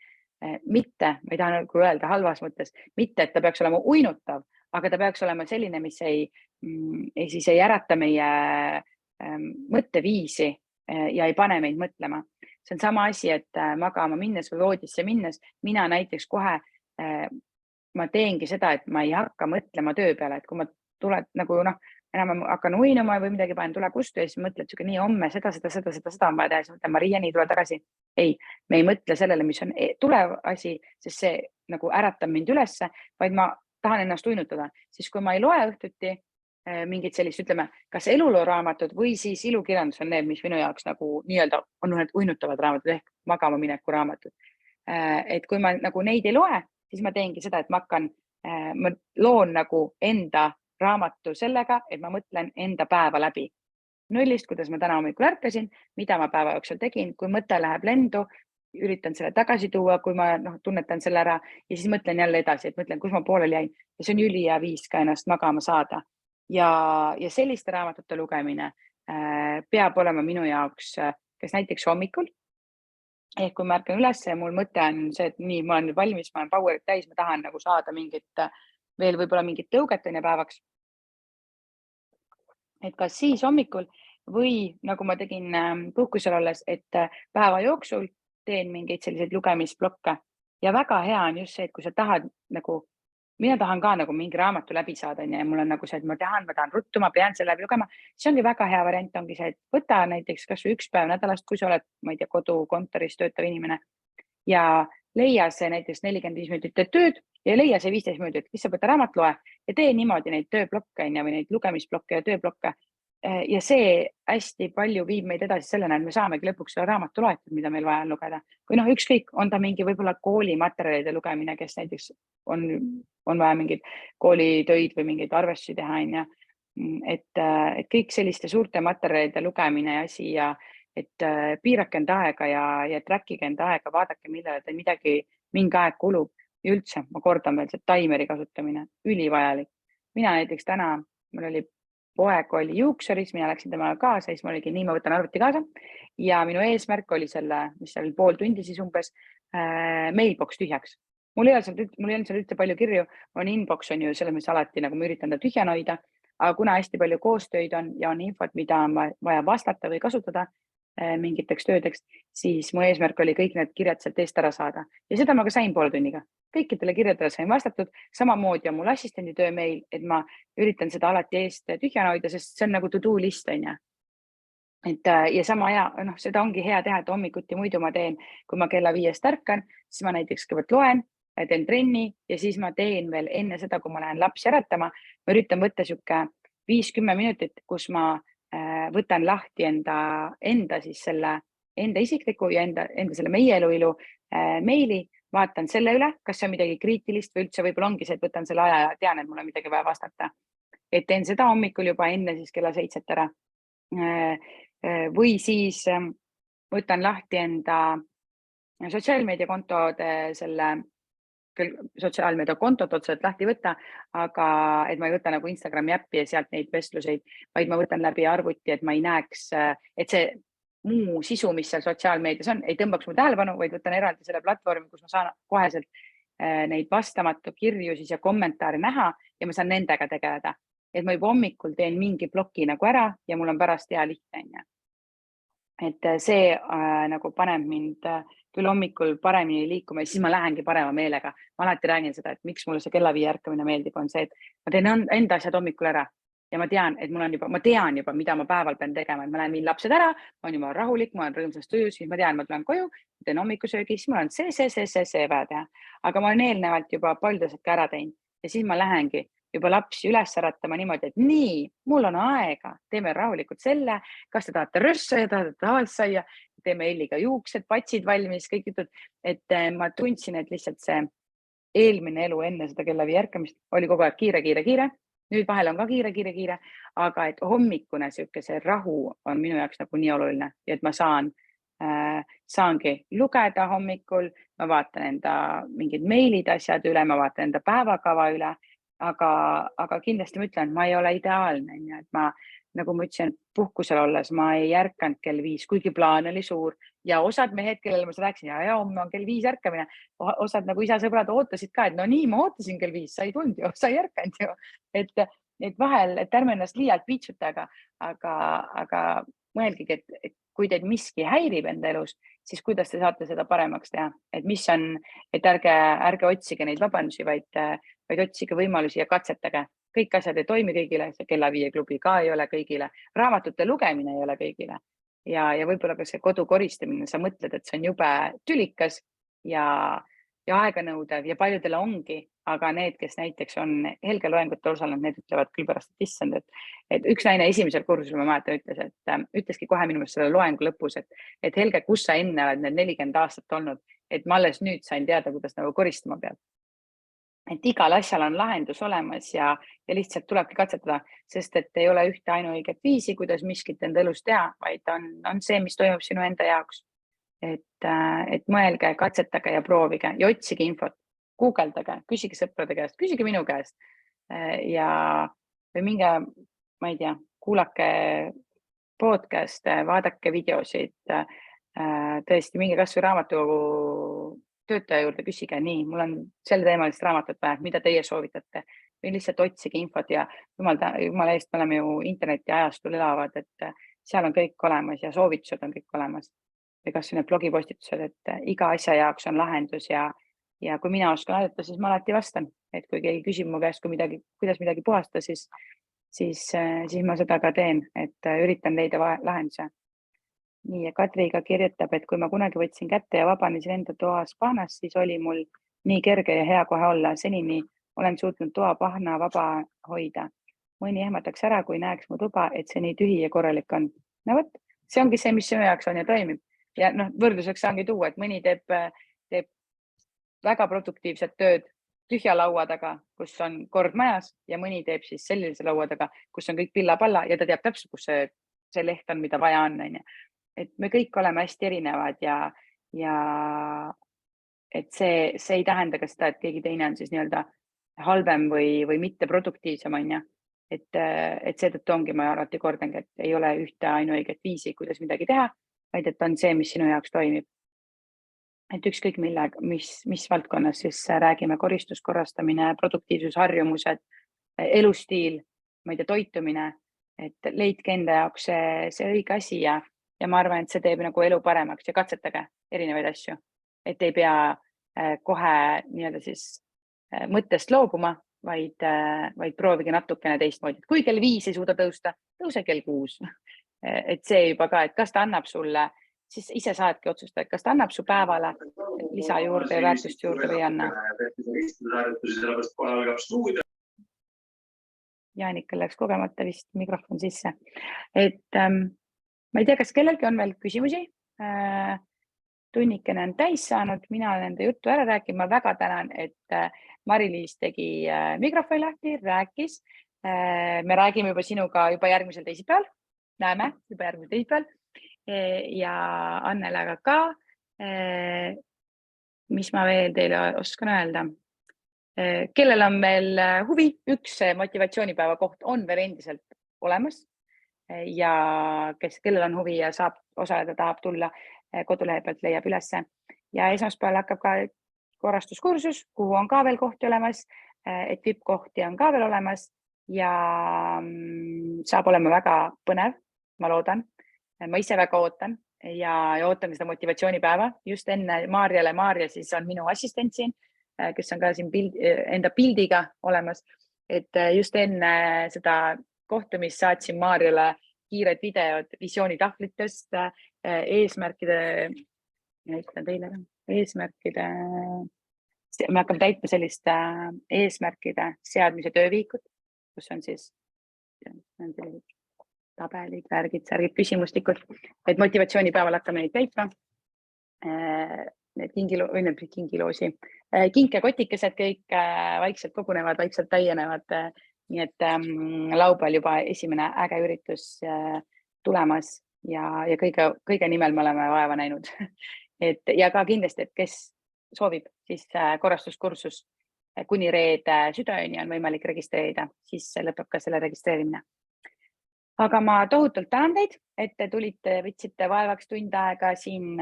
mitte, ma ei taha nagu öelda halvas mõttes, mitte, et ta peaks olema uinutav, aga ta peaks olema selline, mis ei ärata meie mõtteviisi ja ei pane meid mõtlema. See on sama asi, et magama minnes või voodisse minnes, mina näiteks kohe ma teengi seda, et ma ei hakka mõtlema töö peale, et kui ma tulen nagu enam hakkan uinuma või midagi panen tule kustu ja siis mõtled siuke nii homme seda on vaja teha, siis mõtlen Maria, nii tule tagasi. Ei, me ei mõtle sellele, mis on tulev asi, sest see nagu äratab mind ülesse, vaid ma tahan ennast uinutada. Siis kui ma ei loe õhtuti mingid sellist, ütleme, kas elulooraamatut või siis ilukirjandus on need, mis minu jaoks nagu nii-öelda on need uinutavad raamatud ehk magama mineku raamatud. Et kui ma nagu neid ei loe, siis ma teengi seda, et ma loon nagu enda raamatu sellega, et ma mõtlen enda päeva läbi. Nullist, kuidas ma täna hommikul ärkasin, mida ma päeva jooksul tegin, kui mõte läheb lendu, üritan selle tagasi tuua, kui ma tunnetan selle ära ja siis mõtlen jälle edasi, et mõtlen, kus ma pooleli jäin. Ja see on ülihea viis ka ennast magama saada. Ja selliste raamatute lugemine peab olema minu jaoks, kes näiteks hommikul, ehk kui ma ärkan üles ja mul mõte on see, et nii, ma olen nüüd valmis, ma olen powerit täis, ma tahan nagu saada veel võib-olla mingit tõuget enne päevaks. Et kas siis hommikul või nagu ma tegin puhkusel olles, et päeva jooksul teen mingeid selliseid lugemisblokke ja väga hea on just see, et kui sa tahad nagu, mina tahan ka nagu mingi raamatu läbi saada ja mul on nagu see, et ma tahan ruttu, ma pean selle läbi lugema. See ongi väga hea variant, ongi see, et võta näiteks kas või üks päev nädalast, kui sa oled, ma ei tea, kodukontoris töötav inimene ja leia see näiteks 45 minutit teed tööd ja leia see 15 minutit, lihtsalt võta raamat, loe ja tee niimoodi neid tööblokke või neid lugemisblokke ja tööblokke. Ja see hästi palju viib meid edasi sellena, et me saamegi lõpuks selle raamatu loetud, mida meil vaja on lugeda. Või ükskõik, on ta mingi võib-olla koolimaterjalide lugemine, kes näiteks on vaja mingid koolitöid või mingeid arvestusi teha. Et kõik selliste suurte materjalide lugemine ja asi ja et piirake enda aega ja trackige enda aega, vaadake, millele te mingi aeg kulub. Ja üldse, ma kordan veel, see taimeri kasutamine, ülivajalik. Mina näiteks täna, mul oli poeg oli juuksuris, mina läksin temaga kaasa, siis ma oligi nii, ma võtan arvuti kaasa ja minu eesmärk oli selle, mis seal pool tundi siis umbes, mailbox tühjaks. Mul ei olnud seal üldse palju kirju, on inbox on ju selles mõttes alati, nagu ma üritan ta tühjana hoida, aga kuna hästi palju koostöid on ja on infot, mida on vaja vastata või kasutada mingiteks töödeks, siis mu eesmärk oli kõik need kirjad sealt eest ära saada. Ja seda ma ka sain poole tunniga. Kõikidele kirjadele sain vastatud, samamoodi on mul assistendi töö meil, et ma üritan seda alati eest tühjana hoida, sest see on nagu to-do list on ja. Ja sama hea, seda ongi hea teha, et hommikuti muidu ma teen, kui ma kella 5 ärkan, siis ma näiteks kõigepealt loen, teen trenni ja siis ma teen veel enne seda, kui ma lähen lapsi äratama, ma üritan võtta siuke 5-10 minutit, kus ma võtan lahti enda siis selle enda isikliku ja enda selle meie eluilu meili, vaatan selle üle, kas see on midagi kriitilist või üldse võib-olla ongi see, et võtan selle aja ja tean, et mul on midagi vaja vastata. Et teen seda hommikul juba enne siis kella 7 ära. Või siis võtan lahti enda sotsiaalmeediakontode sotsiaalmeediakontot otseselt lahti võtta, aga et ma ei võta nagu Instagrami äppi ja sealt neid vestluseid, vaid ma võtan läbi arvuti, et ma ei näeks, et see muu sisu, mis seal sotsiaalmeedias on, ei tõmbaks mu tähelepanu, vaid võtan eraldi selle platvormi, kus ma saan koheselt neid vastamatu kirju siis ja kommentaare näha ja ma saan nendega tegeleda. Et ma juba hommikul teen mingi ploki nagu ära ja mul on pärast hea lihtne. Et see nagu paneb mind küll hommikul paremini liikuma ja siis ma lähengi parema meelega. Ma alati räägin seda, et miks mulle see kella 5 ärkamine meeldib, on see, et ma teen enda asjad hommikul ära ja ma tean, et ma tean juba, mida ma päeval pean tegema, et ma lähen viin lapsed ära, ma olen juba rahulik, ma olen rõõmsas tujus, siis ma tean, ma tulen koju, teen hommikusöögi, siis mul on see vaja teha. Aga ma olen eelnevalt juba paljud asjad ka ära teinud ja siis ma lähengi juba lapsi üles äratama niimoodi, et nii, mul on aega, teeme rahulikult selle, kas te tahate rössa ja tahate tavalist saia, teeme Elliga juuksed, patsid valmis, kõik jutud, et ma tundsin, et lihtsalt see eelmine elu enne seda kella 5 ärkamist oli kogu aeg kiire. Nüüd vahel on ka kiire, aga et hommikune see rahu on minu jaoks nagu nii oluline ja et ma saangi lugeda hommikul, ma vaatan enda mingid meilid asjad üle, ma vaatan enda päevakava üle, aga kindlasti ma ütlen, et ma ei ole ideaalne, et ma, nagu ma ütlesin, puhkusel olles ma ei ärkanud kell 5, kuigi plaan oli suur ja osad mehed, kellele ma rääkisin, ja homme on kell 5 ärkamine, osad nagu isa-sõbrad ootasid ka, et no nii, ma ootasin kell 5, sa ei tulnud ju, sa ei ärkanud ju, et vahel, et ärme ennast liialt piitsuta, aga mõelgegi, et kui teid miski häirib enda elus, siis kuidas te saate seda paremaks teha, et mis on, et ärge otsige neid vabandusi, vaid otsige võimalusi ja katsetage. Kõik asjad ei toimi kõigile, see kella 5 klubi ka ei ole kõigile, raamatute lugemine ei ole kõigile ja võib-olla ka see kodu koristamine, sa mõtled, et see on jube tülikas ja aeganõudev ja paljudele ongi, aga need, kes näiteks on Helge loengutel osalenud, need ütlevad küll pärast, et issand, et üks naine esimesel kursusel, ma mäletan, ütleski kohe minu meelest selle loengu lõpus, et Helge, kus sa enne oled need 40 aastat olnud, et ma alles nüüd sain teada, kuidas nagu koristama peab. Et igal asjal on lahendus olemas ja lihtsalt tulebki katsetada, sest et ei ole ühte ainuõiget viisi, kuidas miskit enda elus teha, vaid on see, mis toimub sinu enda jaoks. Et mõelge, katsetage ja proovige ja otsige infot, guugeldage, küsige sõprade käest, küsige minu käest või minge, ma ei tea, kuulake podcast'e, vaadake videosid, tõesti minge kas või raamatukogu töötaja juurde, küsige nii, mul on selle teemalist raamatut vaja, mida teie soovitate või lihtsalt otsige infot ja jumala eest, me oleme ju interneti ajastul elavad, et seal on kõik olemas ja soovitused on kõik olemas. Või kas need blogipostitused, et iga asja jaoks on lahendus ja kui mina oskan aidata, siis ma alati vastan, et kui keegi küsib mu käest, kuidas midagi puhasta, siis ma seda ka teen, et üritan leida lahenduse. Nii ja Kadriga kirjutab, et kui ma kunagi võtsin kätte ja vabanesin enda toas pahnas, siis oli mul nii kerge ja hea kohe olla. Senini olen suutnud toa pahna vaba hoida. Mõni ehmataks ära, kui näeks mu tuba, et see nii tühi ja korralik on. No võt, see ongi see, mis sinu jaoks on ja toimib. Ja võrdluseks saangi tuua, et mõni teeb väga produktiivset tööd tühja laua taga, kus on kord majas ja mõni teeb siis sellise laua taga, kus on kõik pilla-palla ja ta teab täpselt, kus see leht on, mida vaja on. Et me kõik oleme hästi erinevad ja et see ei tähenda ka seda, et keegi teine on siis nii-öelda halvem või mitte produktiivsem. Et seetõttu ongi, ma alati kordangi, et ei ole ühte ainuõiget viisi, kuidas midagi teha, vaid et on see, mis sinu jaoks toimib. Et ükskõik mis valdkonnas siis räägime, koristus, korrastamine, produktiivsus, harjumused, elustiil, ma ei tea, toitumine, et leidke enda jaoks see õige asi ja ma arvan, et see teeb nagu elu paremaks ja katsetage erinevaid asju, et ei pea kohe nii-öelda siis mõttest loobuma, vaid proovige natukene teistmoodi. Kui kell 5 ei suuda tõusta, tõuse kell 6. Et see juba ka, et kas ta annab sulle, siis ise saadki otsustada, kas ta annab su päevale lisa juurde ja väärtust juurde või ei anna. Jaanikal läks kogemata vist mikrofon sisse. Et ma ei tea, kas kellelgi on veel küsimusi. Tunnikene on täis saanud, mina olen enda juttu ära rääkinud. Ma väga tänan, et Mari-Liis tegi mikrofoni lahti, rääkis. Me räägime juba sinuga juba järgmisel teisipäeval. Näeme juba järgmisel teisipäeval. Ja Annelaga ka. Mis ma veel teile oskan öelda? Kellel on veel huvi, üks motivatsioonipäeva koht on veel endiselt olemas ja kellel on huvi ja saab osaleda, tahab tulla, kodulehe pealt leiab ülesse. Ja esmaspäeval hakkab ka korrastuskursus, kuhu on ka veel kohti olemas, et VIP-kohti on ka veel olemas ja saab olema väga põnev, ma loodan. Ma ise väga ootan ja ootan seda motivatsioonipäeva. Just enne Maarjale, Maarja siis on minu assistent siin, kes on ka siin enda pildiga olemas. Et just enne seda kohtumist saatsin Maarjale kiired videod visioonitahvlitest, eesmärkide, me hakkame täitma sellist eesmärkide seadmise tööviikut, kus on siis tabelid, värgid, särgid, küsimustikud, et motivatsioonipäeval hakkame neid täitma. Need kingiloosi, kinkekotikesed kõik vaikselt kogunevad, vaikselt täienevad. Nii et laupäeval juba esimene äge üritus tulemas ja kõige nimel me oleme vaeva näinud. Ja ka kindlasti, et kes soovib, siis korrastuskursus kuni reede südaööni on võimalik registreerida, siis lõpeb ka selle registreerimine. Aga ma tohutult tänan teid, et te tulite, võtsite vaevaks tund aega siin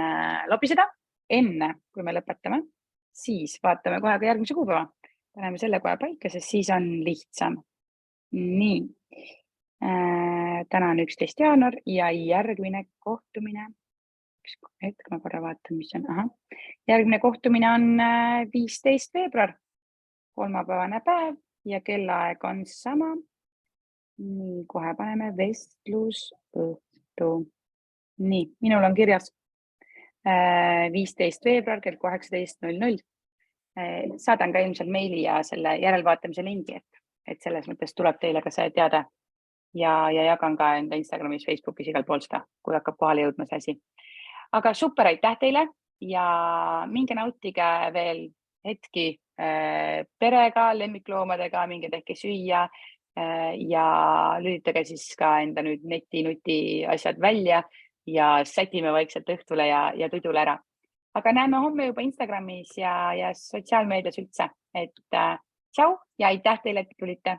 lobiseda. Enne, kui me lõpetame, siis vaatame kohe ka järgmise kuupäeva. Paneme selle kohe paika, sest siis on lihtsam. Nii. Täna on 11. jaanuar ja järgmine kohtumine, hetk ma korra vaatan, mis on, järgmine kohtumine on 15. veebruar, kolmapäevane päev ja kellaaeg on sama. Nii, kohe paneme vestlusõhtu. Nii, minul on kirjas 15. veebruar kell 18:00. Saadan ka ilmselt meili ja selle järelvaatamise lingi, et selles mõttes tuleb teile ka see teada ja jagan ka enda Instagramis, Facebookis igal pool seda, kui hakkab kohale jõudma see asi. Aga super, aitäh teile ja minge nautige veel hetki perega, lemmikloomadega, minge tehke süüa ja lülitage siis ka enda nüüd nuti asjad välja ja sätime vaikselt õhtule ja tudule ära. Aga näeme homme juba Instagramis ja sotsiaalmeedias üldse, et tšau ja aitäh teile, et tulite.